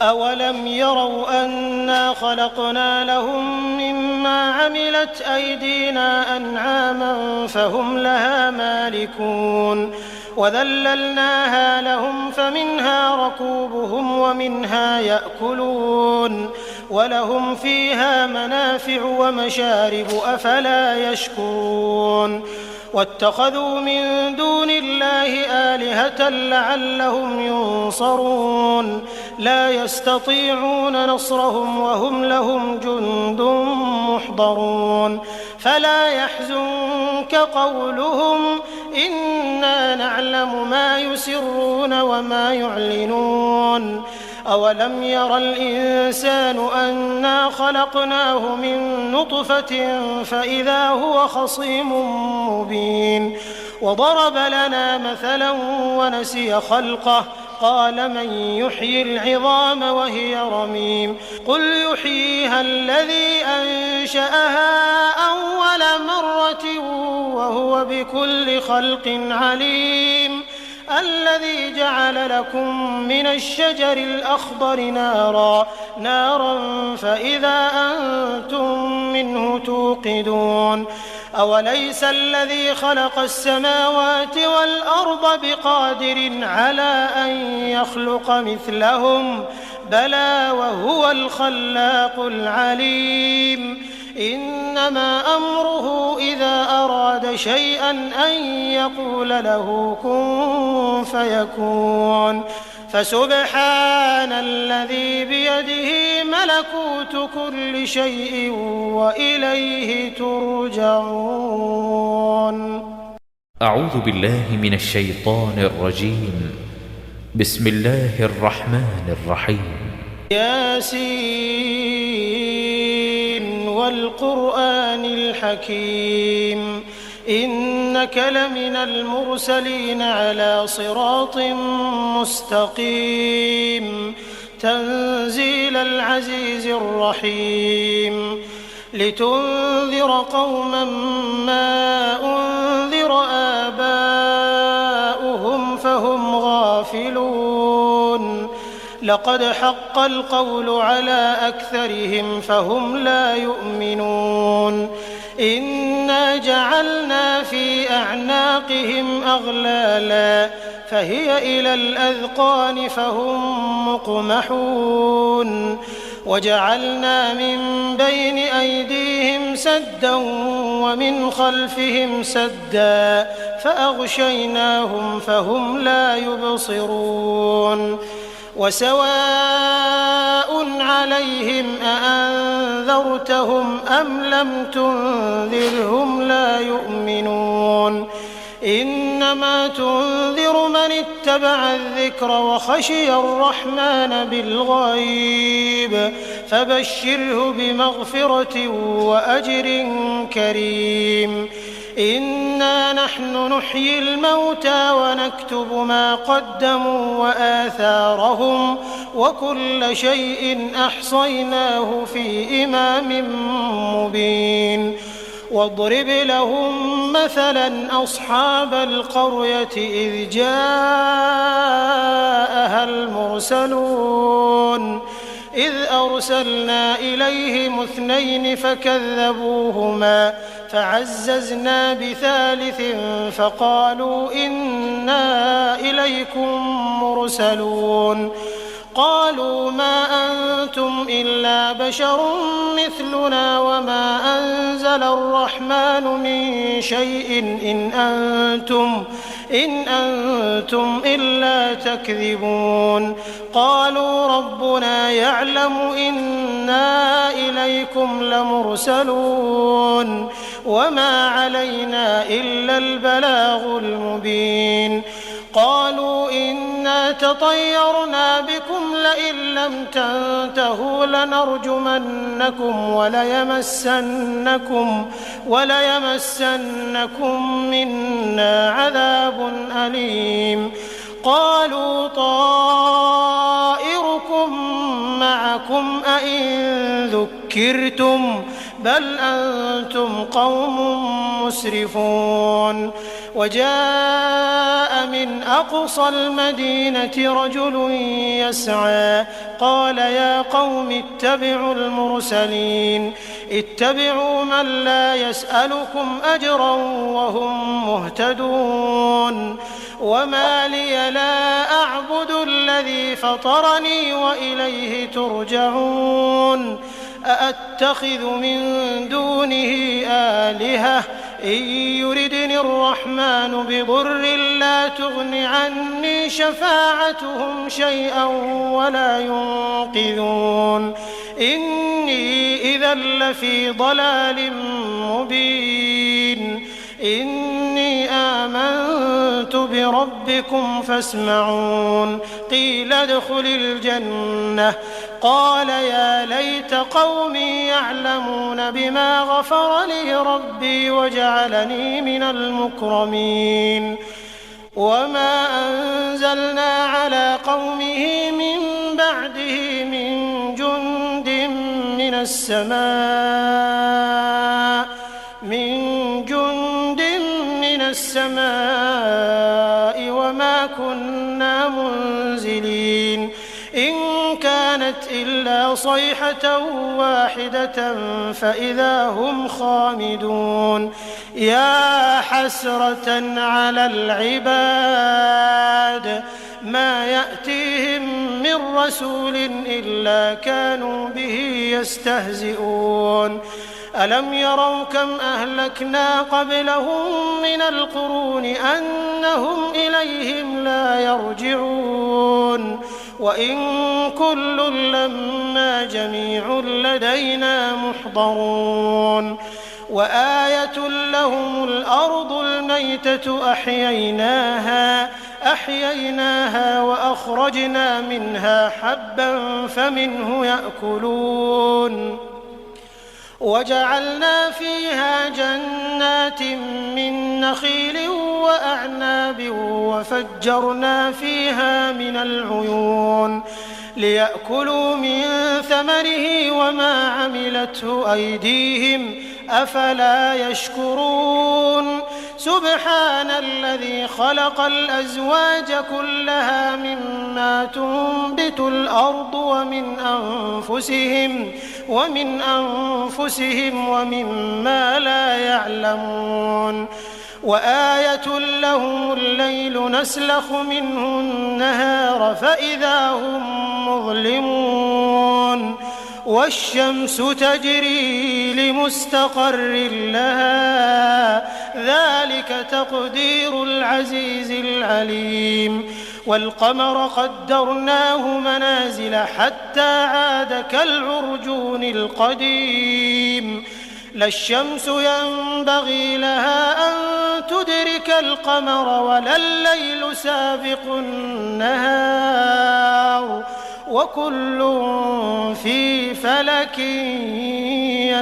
أولم يروا أنا خلقنا لهم مما عملت أيدينا أنعاما فهم لها مالكون وذللناها لهم فمنها ركوبهم ومنها يأكلون ولهم فيها منافع ومشارب أفلا يشكرون واتخذوا من دون الله آلهة لعلهم ينصرون لا يستطيعون نصرهم وهم لهم جند محضرون فلا يحزنك قولهم إنا نعلم ما يسرون وما يعلنون أولم ير الإنسان أنا خلقناه من نطفة فإذا هو خصيم مبين وضرب لنا مثلا ونسي خلقه قال من يحيي العظام وهي رميم قل يحييها الذي أنشأها أول مرة وهو بكل خلق عليم الذي جعل لكم من الشجر الأخضر نارا فإذا أنتم منه توقدون أوليس الذي خلق السماوات والأرض بقادر على أن يخلق مثلهم بلى وهو الخلاق العليم إنما أمره إذا أراد شيئا أن يقول له كن فيكون فسبحان الذي بيده ملكوت كل شيء وإليه ترجعون. أعوذ بالله من الشيطان الرجيم. بسم الله الرحمن الرحيم. ياسين والقرآن الحكيم إنك لمن المرسلين على صراط مستقيم تنزيل العزيز الرحيم لتنذر قوما ما أنذر آباؤهم فهم غافلون لقد حق القول على أكثرهم فهم لا يؤمنون إنا جعلنا في أعناقهم أغلالا فهي إلى الأذقان فهم مقمحون وجعلنا من بين أيديهم سدا ومن خلفهم سدا فأغشيناهم فهم لا يبصرون وسواء عليهم أأنذرتهم أم لم تنذرهم لا يؤمنون إنما تنذر من اتبع الذكر وخشي الرحمن بالغيب فبشره بمغفرة وأجر كريم إنا نحن نحيي الموتى ونكتب ما قدموا وآثارهم وكل شيء أحصيناه في إمام مبين واضرب لهم مثلا أصحاب القرية إذ جاءها المرسلون إذ أرسلنا إليهم 2 فكذبوهما فعززنا بثالث فقالوا إنا إليكم مرسلون قالوا ما أنتم إلا بشر مثلنا وما أنزل الرحمن من شيء إن أنتم إلا تكذبون قالوا ربنا يعلم إنا إليكم لمرسلون وما علينا إلا البلاغ المبين قالوا إنا تطيرنا بكم لئن لم تنتهوا لنرجمنكم وليمسنكم منا عذاب أليم قالوا طائركم معكم أئن ذكرتم بل أنتم قوم مسرفون وجاء من أقصى المدينة رجل يسعى قال يا قوم اتبعوا المرسلين اتبعوا من لا يسألكم أجرا وهم مهتدون وما لي لا أعبد الذي فطرني وإليه ترجعون أأتخذ من دونه آلهة إن يردني الرحمن بضر لا تغن عني شفاعتهم شيئا ولا ينقذون إني إذا لفي ضلال مبين إني آمنت ربكم فاسمعون قيل ادخل الجنة قال يا ليت قومي يعلمون بما غفر لي ربي وجعلني من المكرمين وما أنزلنا على قومه من بعده من جند من السماء وما كنا منزلين إن كانت إلا صيحة واحدة فإذا هم خامدون يا حسرة على العباد ما يأتيهم من رسول إلا كانوا به يستهزئون ألم يروا كم أهلكنا قبلهم من القرون أنهم إليهم لا يرجعون وإن كل لما جميع لدينا محضرون وآية لهم الأرض الميتة أحييناها وأخرجنا منها حبا فمنه يأكلون وجعلنا فيها جنات من نخيل وأعناب وفجرنا فيها من العيون ليأكلوا من ثمره وما عملته أيديهم أفلا يشكرون سبحان الذي خلق الأزواج كلها مما تنبت الأرض ومن أنفسهم ومما لا يعلمون وآية لهم الليل نسلخ منه النهار فإذا هم مظلمون والشمس تجري لمستقر لها ذلك تقدير العزيز العليم والقمر قدرناه منازل حتى عاد كالعرجون القديم لا الشمس ينبغي لها أن تدرك القمر ولا الليل سابق النهار وكل في فلك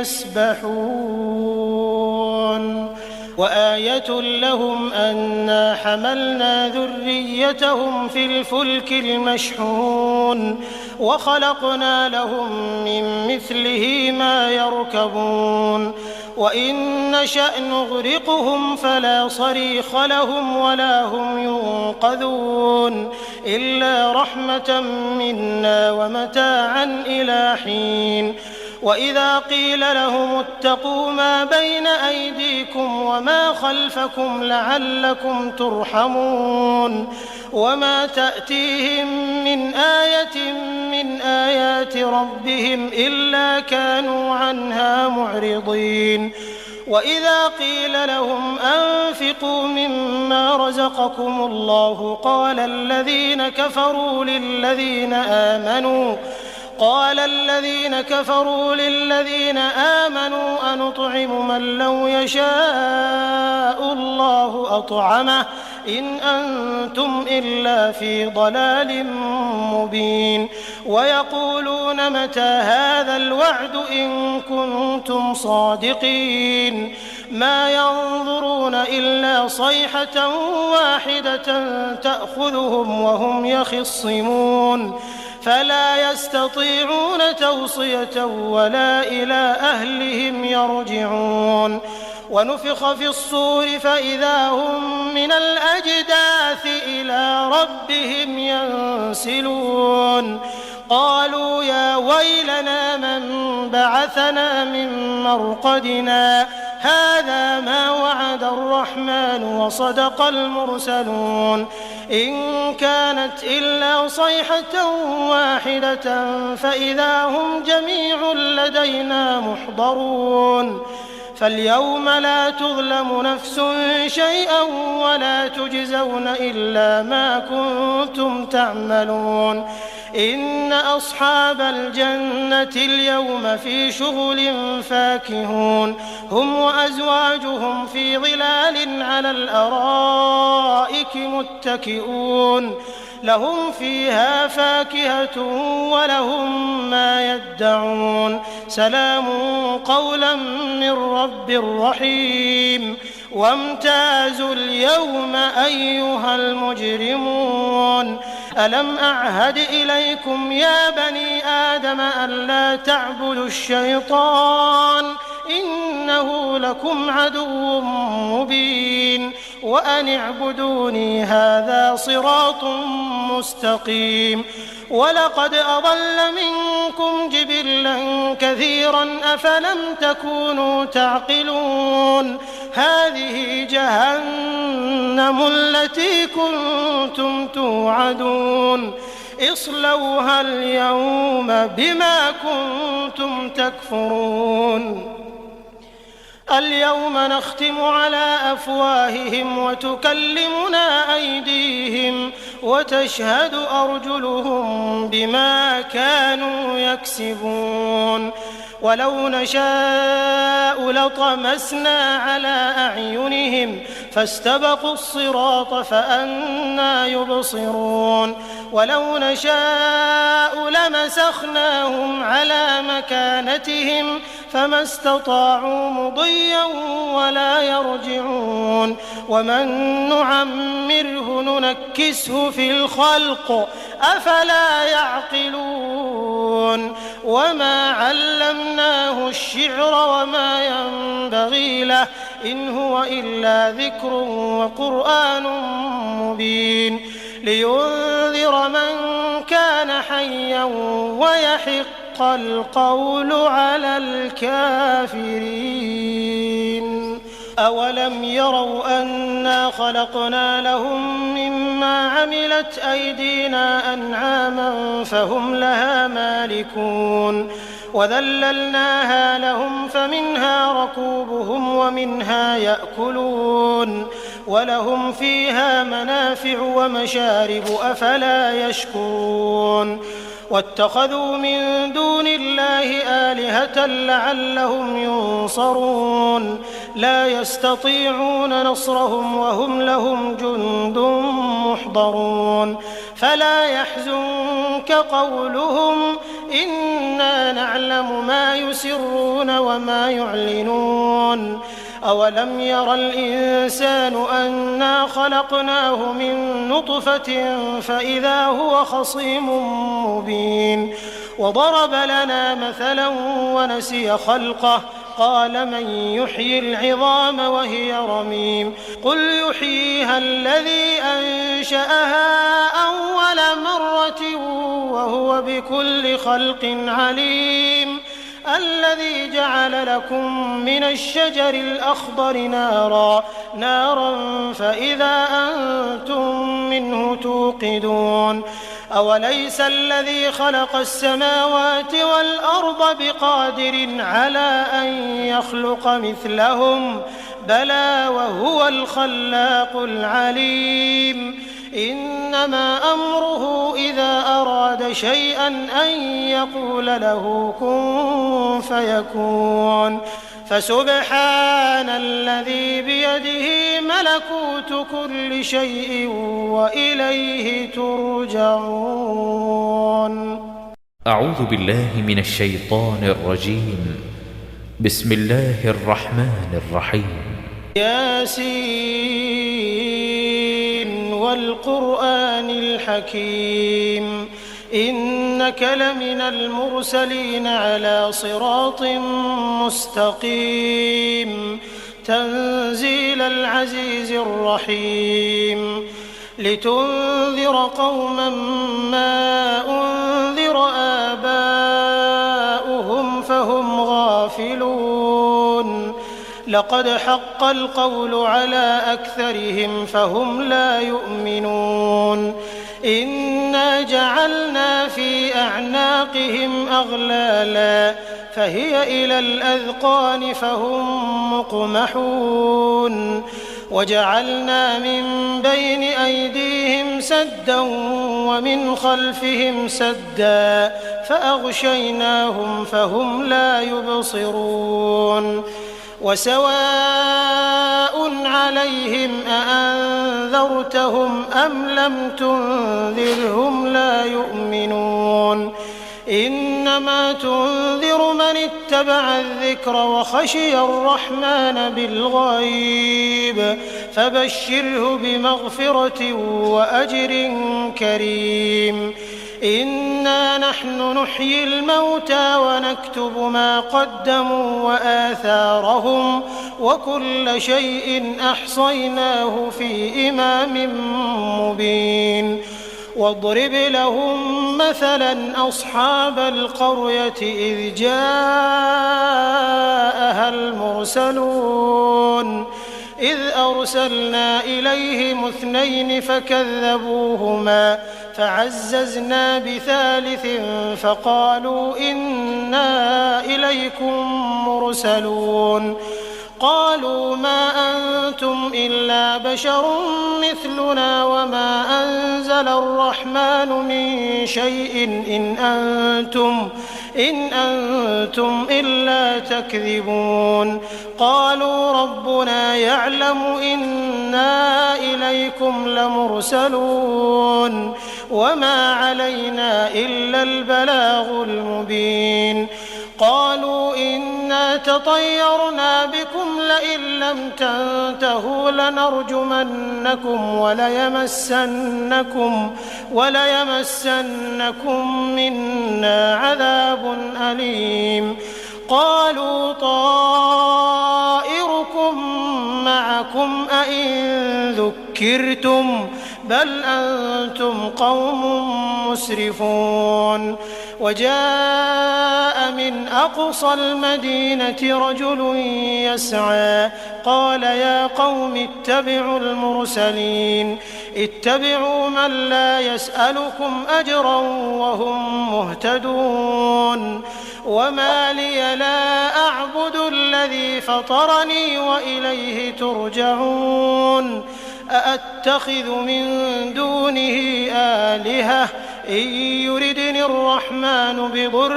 يسبحون وآية لهم أنا حملنا ذريتهم في الفلك المشحون وخلقنا لهم من مثله ما يركبون وإن نشأ نغرقهم فلا صريخ لهم ولا هم ينقذون إلا رحمة منا ومتاعا إلى حين وإذا قيل لهم اتقوا ما بين أيديكم وما خلفكم لعلكم ترحمون وما تأتيهم من آية من آيات ربهم إلا كانوا عنها معرضين وإذا قيل لهم أنفقوا مما رزقكم الله قال الذين كفروا للذين آمنوا أنطعم من لو يشاء الله أطعمه إن أنتم إلا في ضلال مبين ويقولون متى هذا الوعد إن كنتم صادقين ما ينظرون إلا صيحة واحدة تأخذهم وهم يخصمون فلا يستطيعون توصية ولا إلى أهلهم يرجعون ونفخ في الصور فإذا هم من الأجداث إلى ربهم ينسلون قالوا يا ويلنا من بعثنا من مرقدنا هذا ما وعد الرحمن وصدق المرسلون إن كانت إلا صيحة واحدة فإذا هم جميع لدينا محضرون فاليوم لا تظلم نفس شيئا ولا تجزون إلا ما كنتم تعملون إن أصحاب الجنة اليوم في شغل فاكهون هم وأزواجهم في ظلال على الأرائك متكئون لهم فيها فاكهة ولهم ما يدعون سلام قولا من رب رحيم وامتازوا اليوم أيها المجرمون ألم أعهد إليكم يا بني آدم ألا تعبدوا الشيطان إنه لكم عدو مبين وأن اعبدوني هذا صراط مستقيم ولقد أضل منكم جبلا كثيرا أفلم تكونوا تعقلون هذه جهنم التي كنتم توعدون اصلوها اليوم بما كنتم تكفرون اليوم نختم على أفواههم وتكلمنا أيديهم وتشهد أرجلهم بما كانوا يكسبون ولو نشاء لطمسنا على أعينهم فاستبقوا الصراط فأنى يبصرون ولو نشاء لمسخناهم على مكانتهم فما استطاعوا مضيا ولا يرجعون ومن نعمره ننكسه في الخلق أفلا يعقلون وما علمناه الشعر وما ينبغي له إن هو إلا ذكر وقرآن مبين لينذر من كان حيا ويحق القول على الكافرين أولم يروا أنا خلقنا لهم مما عملت أيدينا أنعاما فهم لها مالكون وذللناها لهم فمنها ركوبهم ومنها يأكلون ولهم فيها منافع ومشارب أفلا يشكرون واتخذوا من دون الله آلهة لعلهم ينصرون لا يستطيعون نصرهم وهم لهم جند محضرون فلا يحزنك قولهم إنا نعلم ما يسرون وما يعلنون أولم ير الإنسان أنا خلقناه من نطفة فإذا هو خصيم مبين وضرب لنا مثلا ونسي خلقه قال من يحيي العظام وهي رميم قل يحييها الذي أنشأها أول مرة وهو بكل خلق عليم الذي جعل لكم من الشجر الأخضر نارا فإذا أنتم منه توقدون أوليس الذي خلق السماوات والأرض بقادر على أن يخلق مثلهم بلى وهو الخلاق العليم إنما أمره إذا أراد شيئا أن يقول له كن فيكون فسبحان الذي بيده ملكوت كل شيء وإليه ترجعون. أعوذ بالله من الشيطان الرجيم. بسم الله الرحمن الرحيم. ياسين والقرآن الحكيم إنك لمن المرسلين على صراط مستقيم تنزيل العزيز الرحيم لتنذر قوما ما أنذر آباؤهم فهم غافلون لقد حق القول على أكثرهم فهم لا يؤمنون إنا جعلنا في أعناقهم أغلالا فهي إلى الأذقان فهم مقمحون وجعلنا من بين أيديهم سدا ومن خلفهم سدا فأغشيناهم فهم لا يبصرون وسواء عليهم أأنذرتهم أم لم تنذرهم لا يؤمنون إنما تنذر من اتبع الذكر وخشي الرحمن بالغيب فبشره بمغفرة وأجر كريم إنا نحن نحيي الموتى ونكتب ما قدموا وآثارهم وكل شيء أحصيناه في إمام مبين واضرب لهم مثلا أصحاب القرية إذ جاءها المرسلون إذ أرسلنا إليهم 2 فكذبوهما فعززنا بثالث فقالوا إنا إليكم مرسلون قالوا ما أنتم إلا بشر مثلنا وما أنزل الرحمن من شيء إن أنتم إلا تكذبون قالوا ربنا يعلم إنا إليكم لمرسلون وما علينا إلا البلاغ المبين قالوا إنا تطيرنا بكم لئن لم تنتهوا لنرجمنكم وليمسنكم منا عذاب أليم قالوا طائركم معكم أئن ذكرتم بل أنتم قوم مسرفون وجاء من أقصى المدينة رجل يسعى قال يا قوم اتبعوا المرسلين اتبعوا من لا يسألكم أجرا وهم مهتدون وما لي لا أعبد الذي فطرني وإليه ترجعون أأتخذ من دونه آلهة إن يردني الرحمن بضر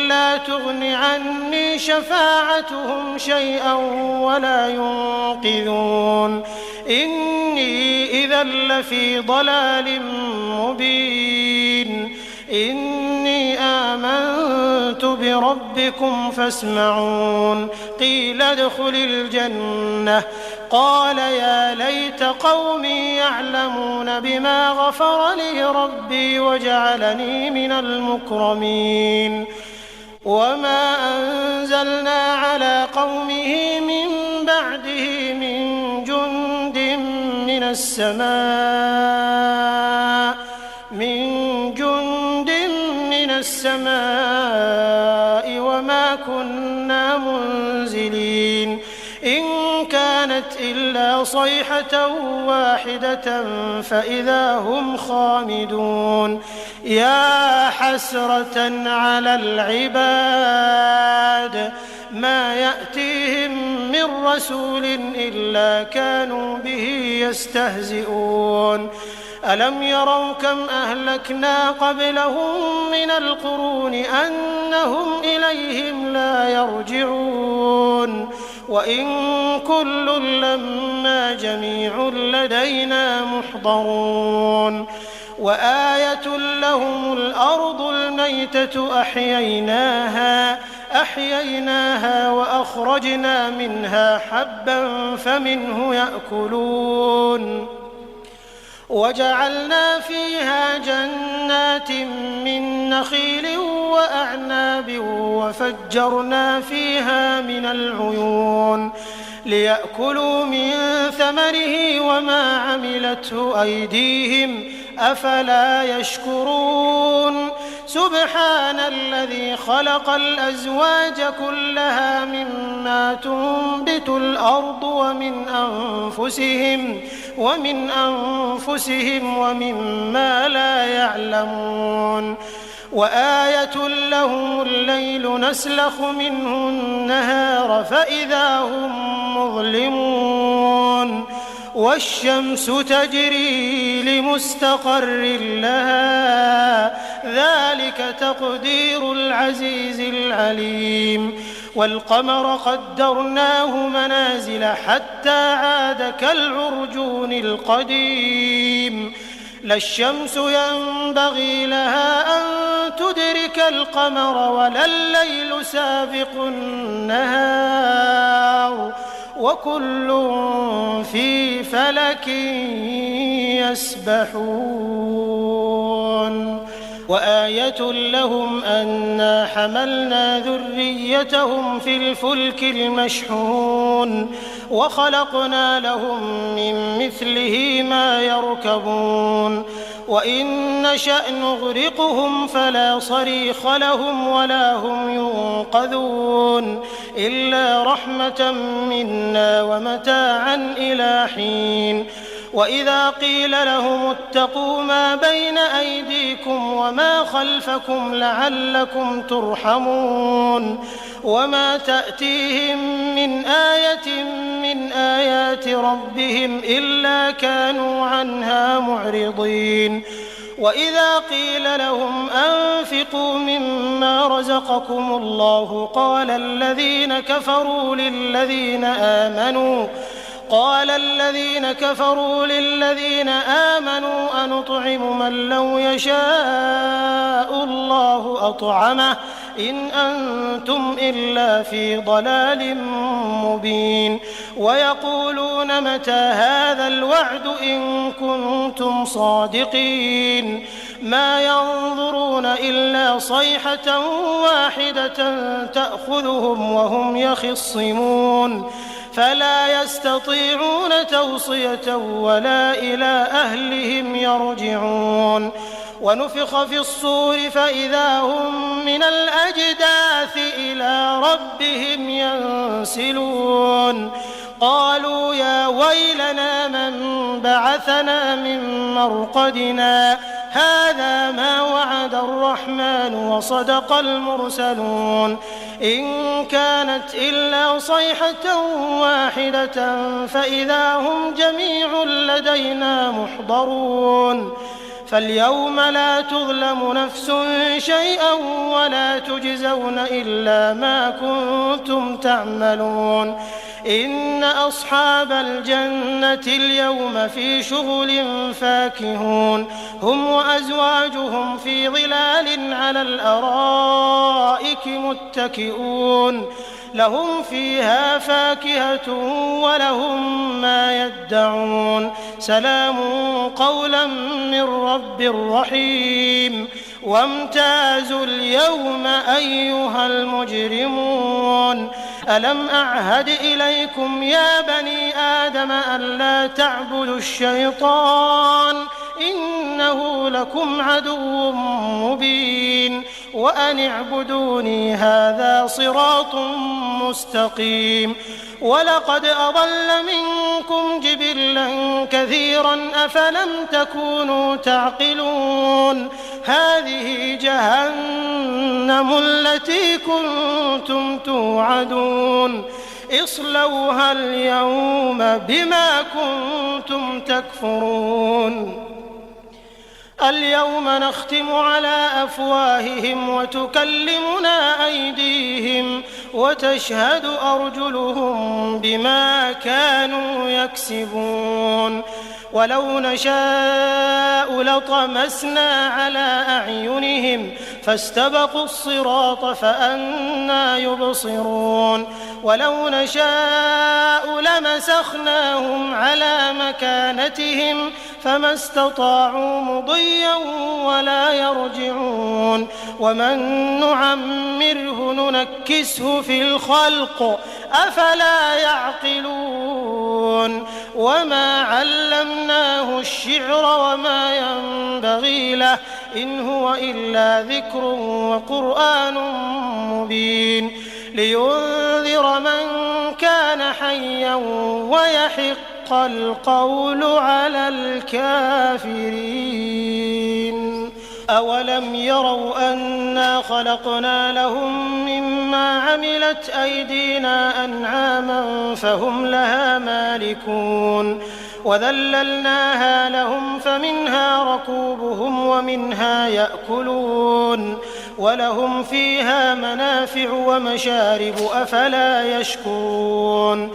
لا تغن عني شفاعتهم شيئا ولا ينقذون إني إذا لفي ضلال مبين إني آمنت بربكم فاسمعون قيل ادخل الجنة قال يا ليت قومي يعلمون بما غفر لي ربي وجعلني من المكرمين وما أنزلنا على قومه من بعده من جند من السماء وما كنا منزلين إن كانت إلا صيحة واحدة فإذا هم خامدون يا حسرة على العباد ما يأتيهم من رسول إلا كانوا به يستهزئون ألم يروا كم أهلكنا قبلهم من القرون أنهم إليهم لا يرجعون وإن كل لما جميع لدينا محضرون وآية لهم الأرض الميتة أحييناها وأخرجنا منها حبا فمنه يأكلون وجعلنا فيها جنات من نخيل وأعناب وفجرنا فيها من العيون ليأكلوا من ثمره وما عملته أيديهم أفلا يشكرون سبحان الذي خلق الأزواج كلها مما تنبت الأرض ومن أنفسهم ومما لا يعلمون وآية لهم الليل نسلخ منه النهار فإذا هم مظلمون والشمس تجري لمستقر لها ذلك تقدير العزيز العليم والقمر قدرناه منازل حتى عاد كالعرجون القديم لا الشمس ينبغي لها أن تدرك القمر ولا الليل سابق النهار وكل في فلك يسبحون وآية لهم أنا حملنا ذريتهم في الفلك المشحون وخلقنا لهم من مثله ما يركبون وإن نشأ نغرقهم فلا صريخ لهم ولا هم ينقذون إلا رحمة منا ومتاعا إلى حين وإذا قيل لهم اتقوا ما بين أيديكم وما خلفكم لعلكم ترحمون وما تأتيهم من آية من آيات ربهم إلا كانوا عنها معرضين وإذا قيل لهم أنفقوا مما رزقكم الله قال الذين كفروا للذين آمنوا أنطعم من لو يشاء الله أطعمه إن أنتم إلا في ضلال مبين ويقولون متى هذا الوعد إن كنتم صادقين ما ينظرون إلا صيحة واحدة تأخذهم وهم يخصمون فلا يستطيعون توصية ولا إلى أهلهم يرجعون ونفخ في الصور فإذا هم من الأجداث إلى ربهم ينسلون قالوا يا ويلنا من بعثنا من مرقدنا هذا ما وعد الرحمن وصدق المرسلون إن كانت إلا صيحة واحدة فإذا هم جميع لدينا محضرون فاليوم لا تظلم نفس شيئا ولا تجزون إلا ما كنتم تعملون إن أصحاب الجنة اليوم في شغل فاكهون هم وأزواجهم في ظلال على الأرائك متكئون لهم فيها فاكهة ولهم ما يدعون سلام قولا من رب رحيم وامتازوا اليوم أيها المجرمون ألم أعهد إليكم يا بني آدم ألا تعبدوا الشيطان إنه لكم عدو مبين وأن اعبدوني هذا صراط مستقيم ولقد أضل منكم جبلا كثيرا أفلم تكونوا تعقلون هذه جهنم التي كنتم توعدون اصلوها اليوم بما كنتم تكفرون اليوم نختم على أفواههم وتكلمنا أيديهم وتشهد أرجلهم بما كانوا يكسبون ولو نشاء لطمسنا على أعينهم فاستبقوا الصراط فأنى يبصرون ولو نشاء لمسخناهم على مكانتهم فما استطاعوا مضيا ولا يرجعون ومن نعمره ننكسه في الخلق أفلا يعقلون وما علمناه الشعر وما ينبغي له إن هو إلا ذكر وقرآن مبين لينذر من كان حيا ويحق القول على الكافرين أولم يروا أنا خلقنا لهم مما عملت أيدينا أنعاما فهم لها مالكون وذللناها لهم فمنها ركوبهم ومنها يأكلون ولهم فيها منافع ومشارب أفلا يشكرون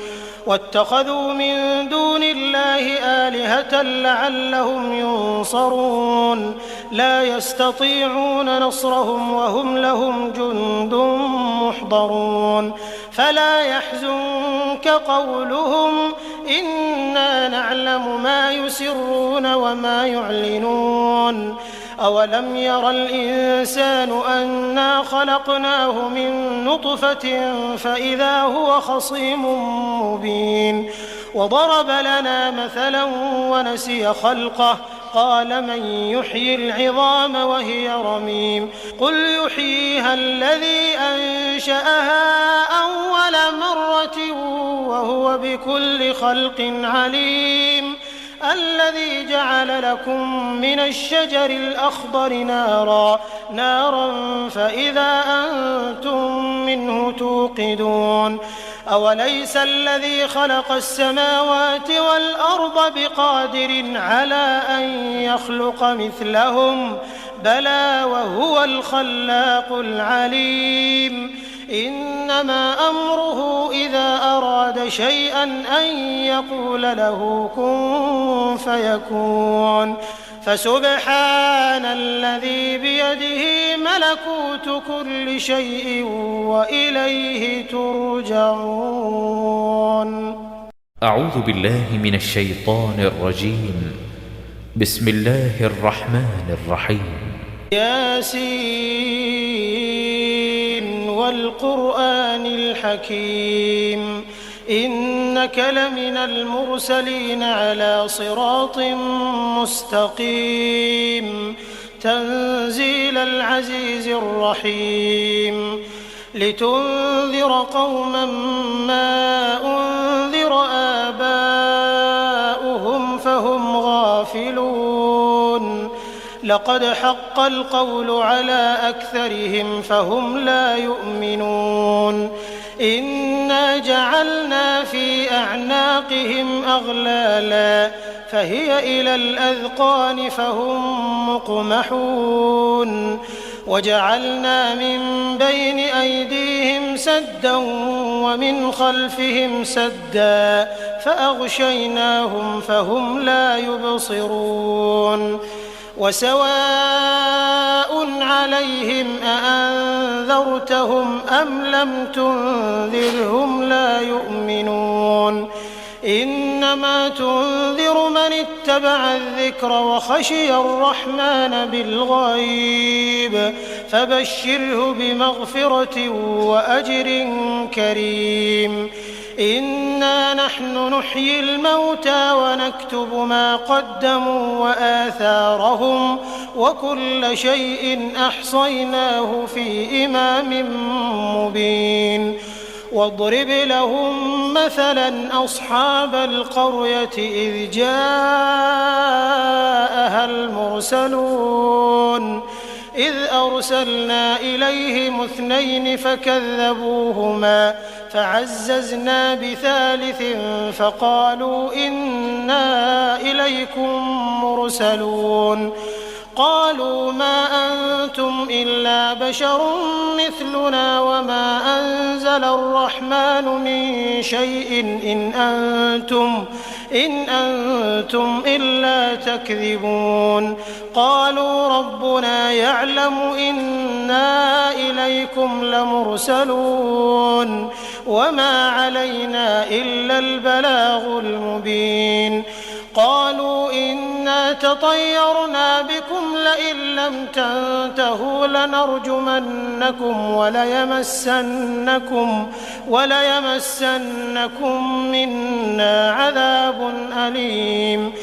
واتخذوا من دون الله آلهة لعلهم ينصرون لا يستطيعون نصرهم وهم لهم جند محضرون فلا يحزنك قولهم إنا نعلم ما يسرون وما يعلنون أولم ير الإنسان أنا خلقناه من نطفة فإذا هو خصيم مبين وضرب لنا مثلا ونسي خلقه قال من يحيي العظام وهي رميم قل يحييها الذي أنشأها أول مرة وهو بكل خلق عليم الذي جعل لكم من الشجر الأخضر نارا فإذا أنتم منه توقدون أوليس الذي خلق السماوات والأرض بقادر على أن يخلق مثلهم بلى وهو الخلاق العليم إنما أمره إذا أراد شيئا أن يقول له كن فيكون فسبحان الذي بيده ملكوت كل شيء وإليه ترجعون. أعوذ بالله من الشيطان الرجيم. بسم الله الرحمن الرحيم. ياسين والقرآن الحكيم إنك لمن المرسلين على صراط مستقيم تنزيل العزيز الرحيم لتنذر قوما ما أنذر آباؤهم فهم غافلون لقد حق القول على أكثرهم فهم لا يؤمنون إنا جعلنا في أعناقهم أغلالا فهي إلى الأذقان فهم مقمحون وجعلنا من بين أيديهم سدا ومن خلفهم سدا فأغشيناهم فهم لا يبصرون وسواء عليهم أأنذرتهم أم لم تنذرهم لا يؤمنون إنما تنذر من اتبع الذكر وخشي الرحمن بالغيب فبشره بمغفرة وأجر كريم إنا نحن نحيي الموتى ونكتب ما قدموا وآثارهم وكل شيء أحصيناه في إمام مبين واضرب لهم مثلا أصحاب القرية إذ جاءها المرسلون إذ أرسلنا إليهم 2 فكذبوهما فعززنا بثالث فقالوا إنا إليكم مرسلون قالوا ما أنتم إلا بشر مثلنا وما أنزل الرحمن من شيء إن أنتم إلا تكذبون قالوا ربنا يعلم إنا إليكم لمرسلون وما علينا إلا البلاغ المبين قالوا إنا تطيرنا بكم لئن لم تنتهوا لنرجمنكم وليمسنكم منا عذاب أليم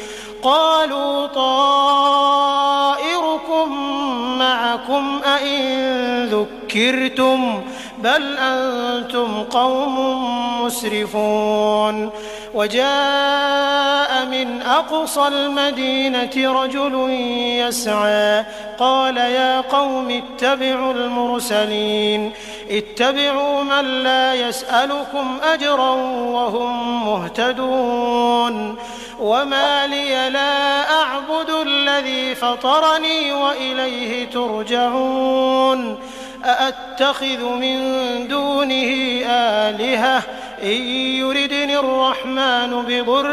قالوا طائركم معكم أئن ذكرتم بل أنتم قوم مسرفون وجاء من أقصى المدينة رجل يسعى قال يا قوم اتبعوا المرسلين اتبعوا من لا يسألكم أجرا وهم مهتدون وما لي لا أعبد الذي فطرني وإليه ترجعون أأتخذ من دونه آلهة إن يردني الرحمن بضر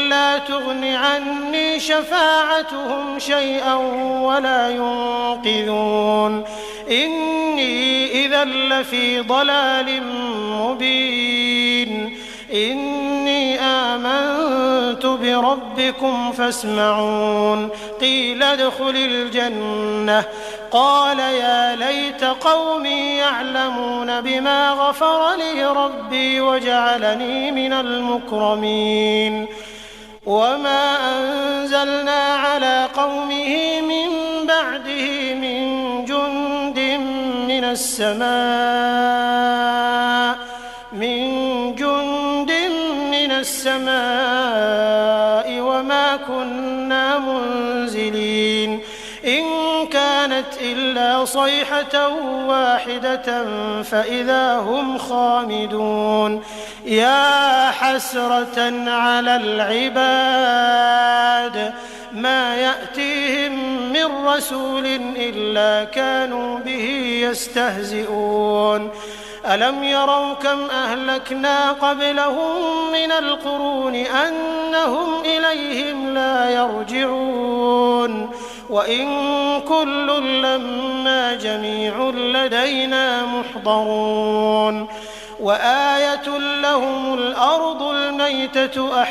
لا تغن عني شفاعتهم شيئا ولا ينقذون إني إذا لفي ضلال مبين إني آمنت بربكم فاسمعون قيل ادخل الجنة قال يا ليت قومي يعلمون بما غفر لي ربي وجعلني من المكرمين وما أنزلنا على قومه من بعده من جند من السماء وما كنا منزلين إن كانت إلا صيحة واحدة فإذا هم خامدون يا حسرة على العباد ما يأتيهم من رسول إلا كانوا به يستهزئون ألم يروا كم أهلكنا قبلهم من القرون أنهم إليهم لا يرجعون وإن كل لما جميع لدينا محضرون وآية لهم الأرض الميتة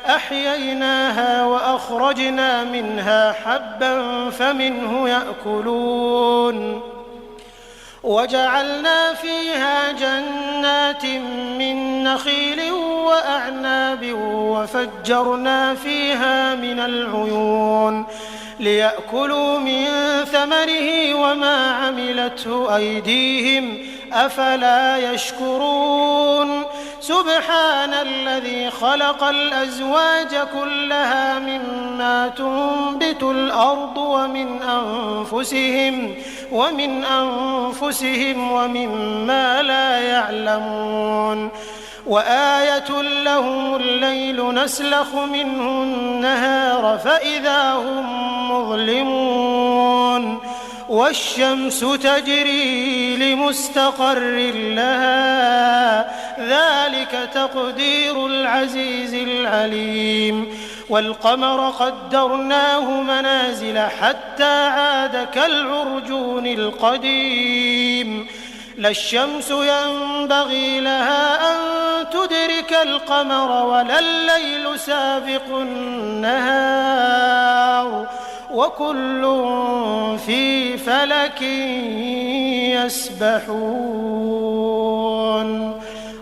أحييناها وأخرجنا منها حبا فمنه يأكلون وجعلنا فيها جنات من نخيل وأعناب وفجرنا فيها من العيون ليأكلوا من ثمره وما عملته أيديهم أفلا يشكرون سبحان الذي خلق الأزواج كلها مما تنبت الأرض ومن أنفسهم ومما لا يعلمون وآية لهم الليل نسلخ منه النهار فإذا هم مظلمون والشمس تجري لمستقر لها ذلك تقدير العزيز العليم والقمر قدرناه منازل حتى عاد كالعرجون القديم لا الشمس ينبغي لها أن تدرك القمر ولا الليل سابق النهار وكل في فلك يسبحون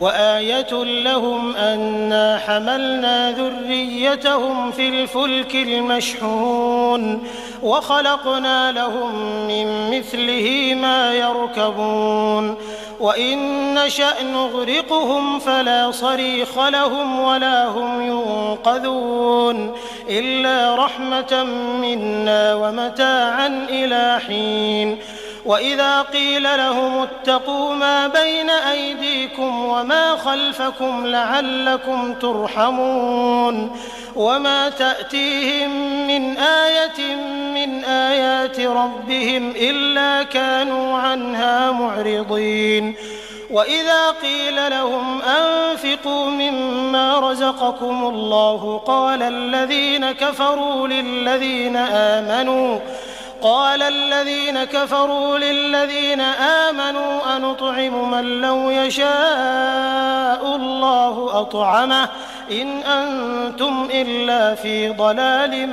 وآية لهم أنا حملنا ذريتهم في الفلك المشحون وخلقنا لهم من مثله ما يركبون وإن نشأ نغرقهم فلا صريخ لهم ولا هم ينقذون إلا رحمة منا ومتاعا إلى حين وإذا قيل لهم اتقوا ما بين أيديكم وما خلفكم لعلكم ترحمون وما تأتيهم من آية من آيات ربهم إلا كانوا عنها معرضين وإذا قيل لهم أنفقوا مما رزقكم الله قال الذين كفروا للذين آمنوا أنطعم من لو يشاء الله أطعمه إن أنتم إلا في ضلال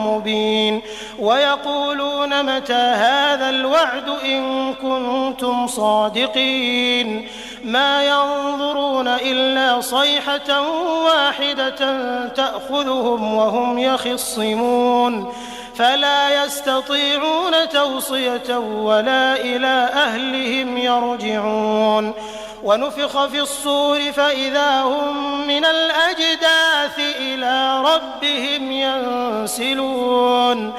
مبين ويقولون متى هذا الوعد إن كنتم صادقين ما ينظرون إلا صيحة واحدة تأخذهم وهم يخصمون فلا يستطيعون توصية ولا إلى أهلهم يرجعون ونفخ في الصور فإذا هم من الأجداث إلى ربهم ينسلون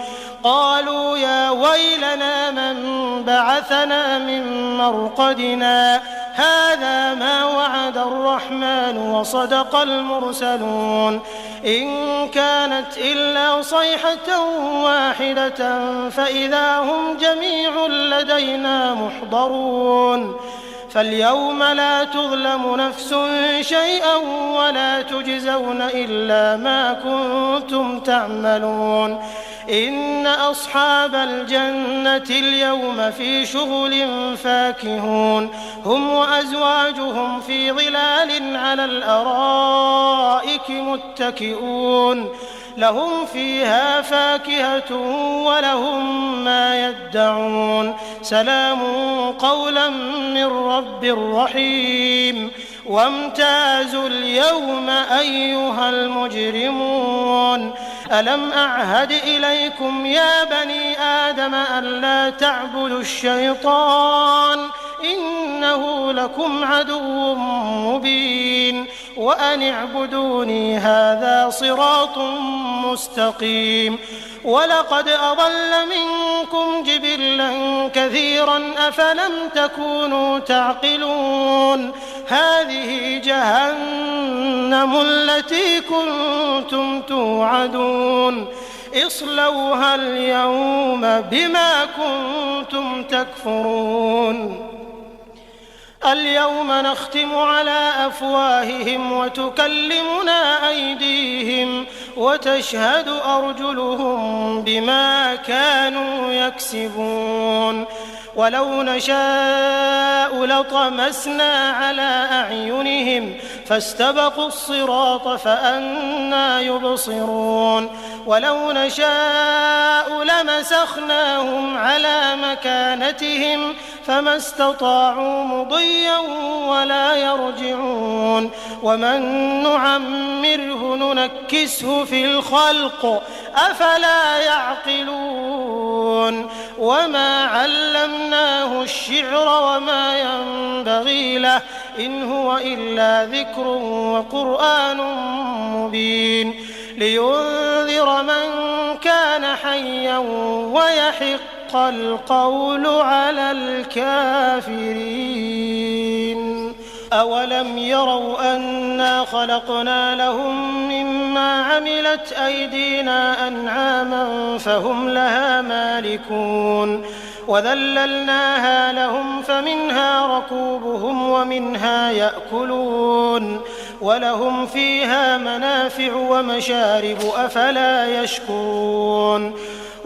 قالوا يا ويلنا من بعثنا من مرقدنا هذا ما وعد الرحمن وصدق المرسلون إن كانت إلا صيحة واحدة فإذا هم جميع لدينا محضرون فاليوم لا تظلم نفس شيئا ولا تجزون إلا ما كنتم تعملون إن أصحاب الجنة اليوم في شغل فاكهون هم وأزواجهم في ظلال على الأرائك متكئون لهم فيها فاكهة ولهم ما يدعون سلام قولا من رب رحيم وامتازوا اليوم أيها المجرمون ألم أعهد إليكم يا بني آدم ألا تعبدوا الشيطان إنه لكم عدو مبين وأن اعبدوني هذا صراط مستقيم ولقد أضل منكم جبلا كثيرا أفلم تكونوا تعقلون هذه جهنم التي كنتم توعدون اصلوها اليوم بما كنتم تكفرون اليوم نختم على أفواههم وتكلمنا أيديهم وتشهد أرجلهم بما كانوا يكسبون ولو نشاء لطمسنا على أعينهم فاستبقوا الصراط فأنى يبصرون ولو نشاء لمسخناهم على مكانتهم فما استطاعوا مضيا ولا يرجعون ومن نعمره ننكسه في الخلق أفلا يعقلون وما علمناه الشعر وما ينبغي له إن هو إلا ذكر وقرآن مبين لينذر من كان حيا ويحق القول على الكافرين أولم يروا أنا خلقنا لهم مما عملت أيدينا أنعاما فهم لها مالكون وذللناها لهم فمنها ركوبهم ومنها يأكلون ولهم فيها منافع ومشارب أفلا يشكرون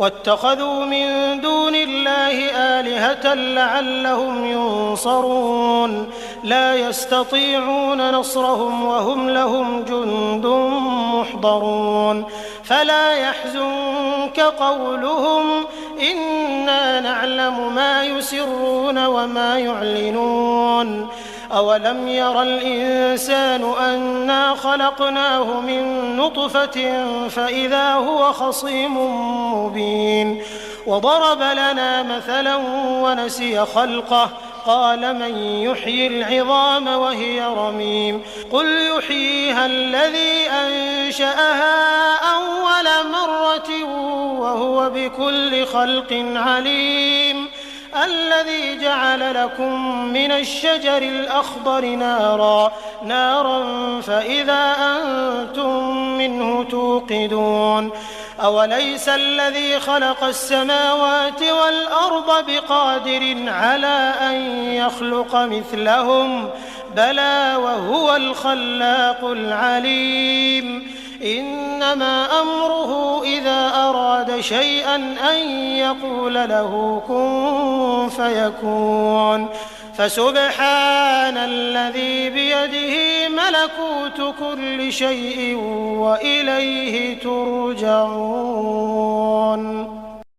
واتخذوا من دون الله آلهة لعلهم ينصرون لا يستطيعون نصرهم وهم لهم جند محضرون فلا يحزنك قولهم إنا نعلم ما يسرون وما يعلنون أولم ير الإنسان أنا خلقناه من نطفة فإذا هو خصيم مبين وضرب لنا مثلا ونسي خلقه قال من يحيي العظام وهي رميم قل يحييها الذي أنشأها أول مرة وهو بكل خلق عليم الذي جعل لكم من الشجر الأخضر نارا فإذا أنتم منه توقدون أوليس الذي خلق السماوات والأرض بقادر على أن يخلق مثلهم بلى وهو الخلاق العليم إنما أمره إذا أراد شيئا أن يقول له كن فيكون فسبحان الذي بيده ملكوت كل شيء وإليه ترجعون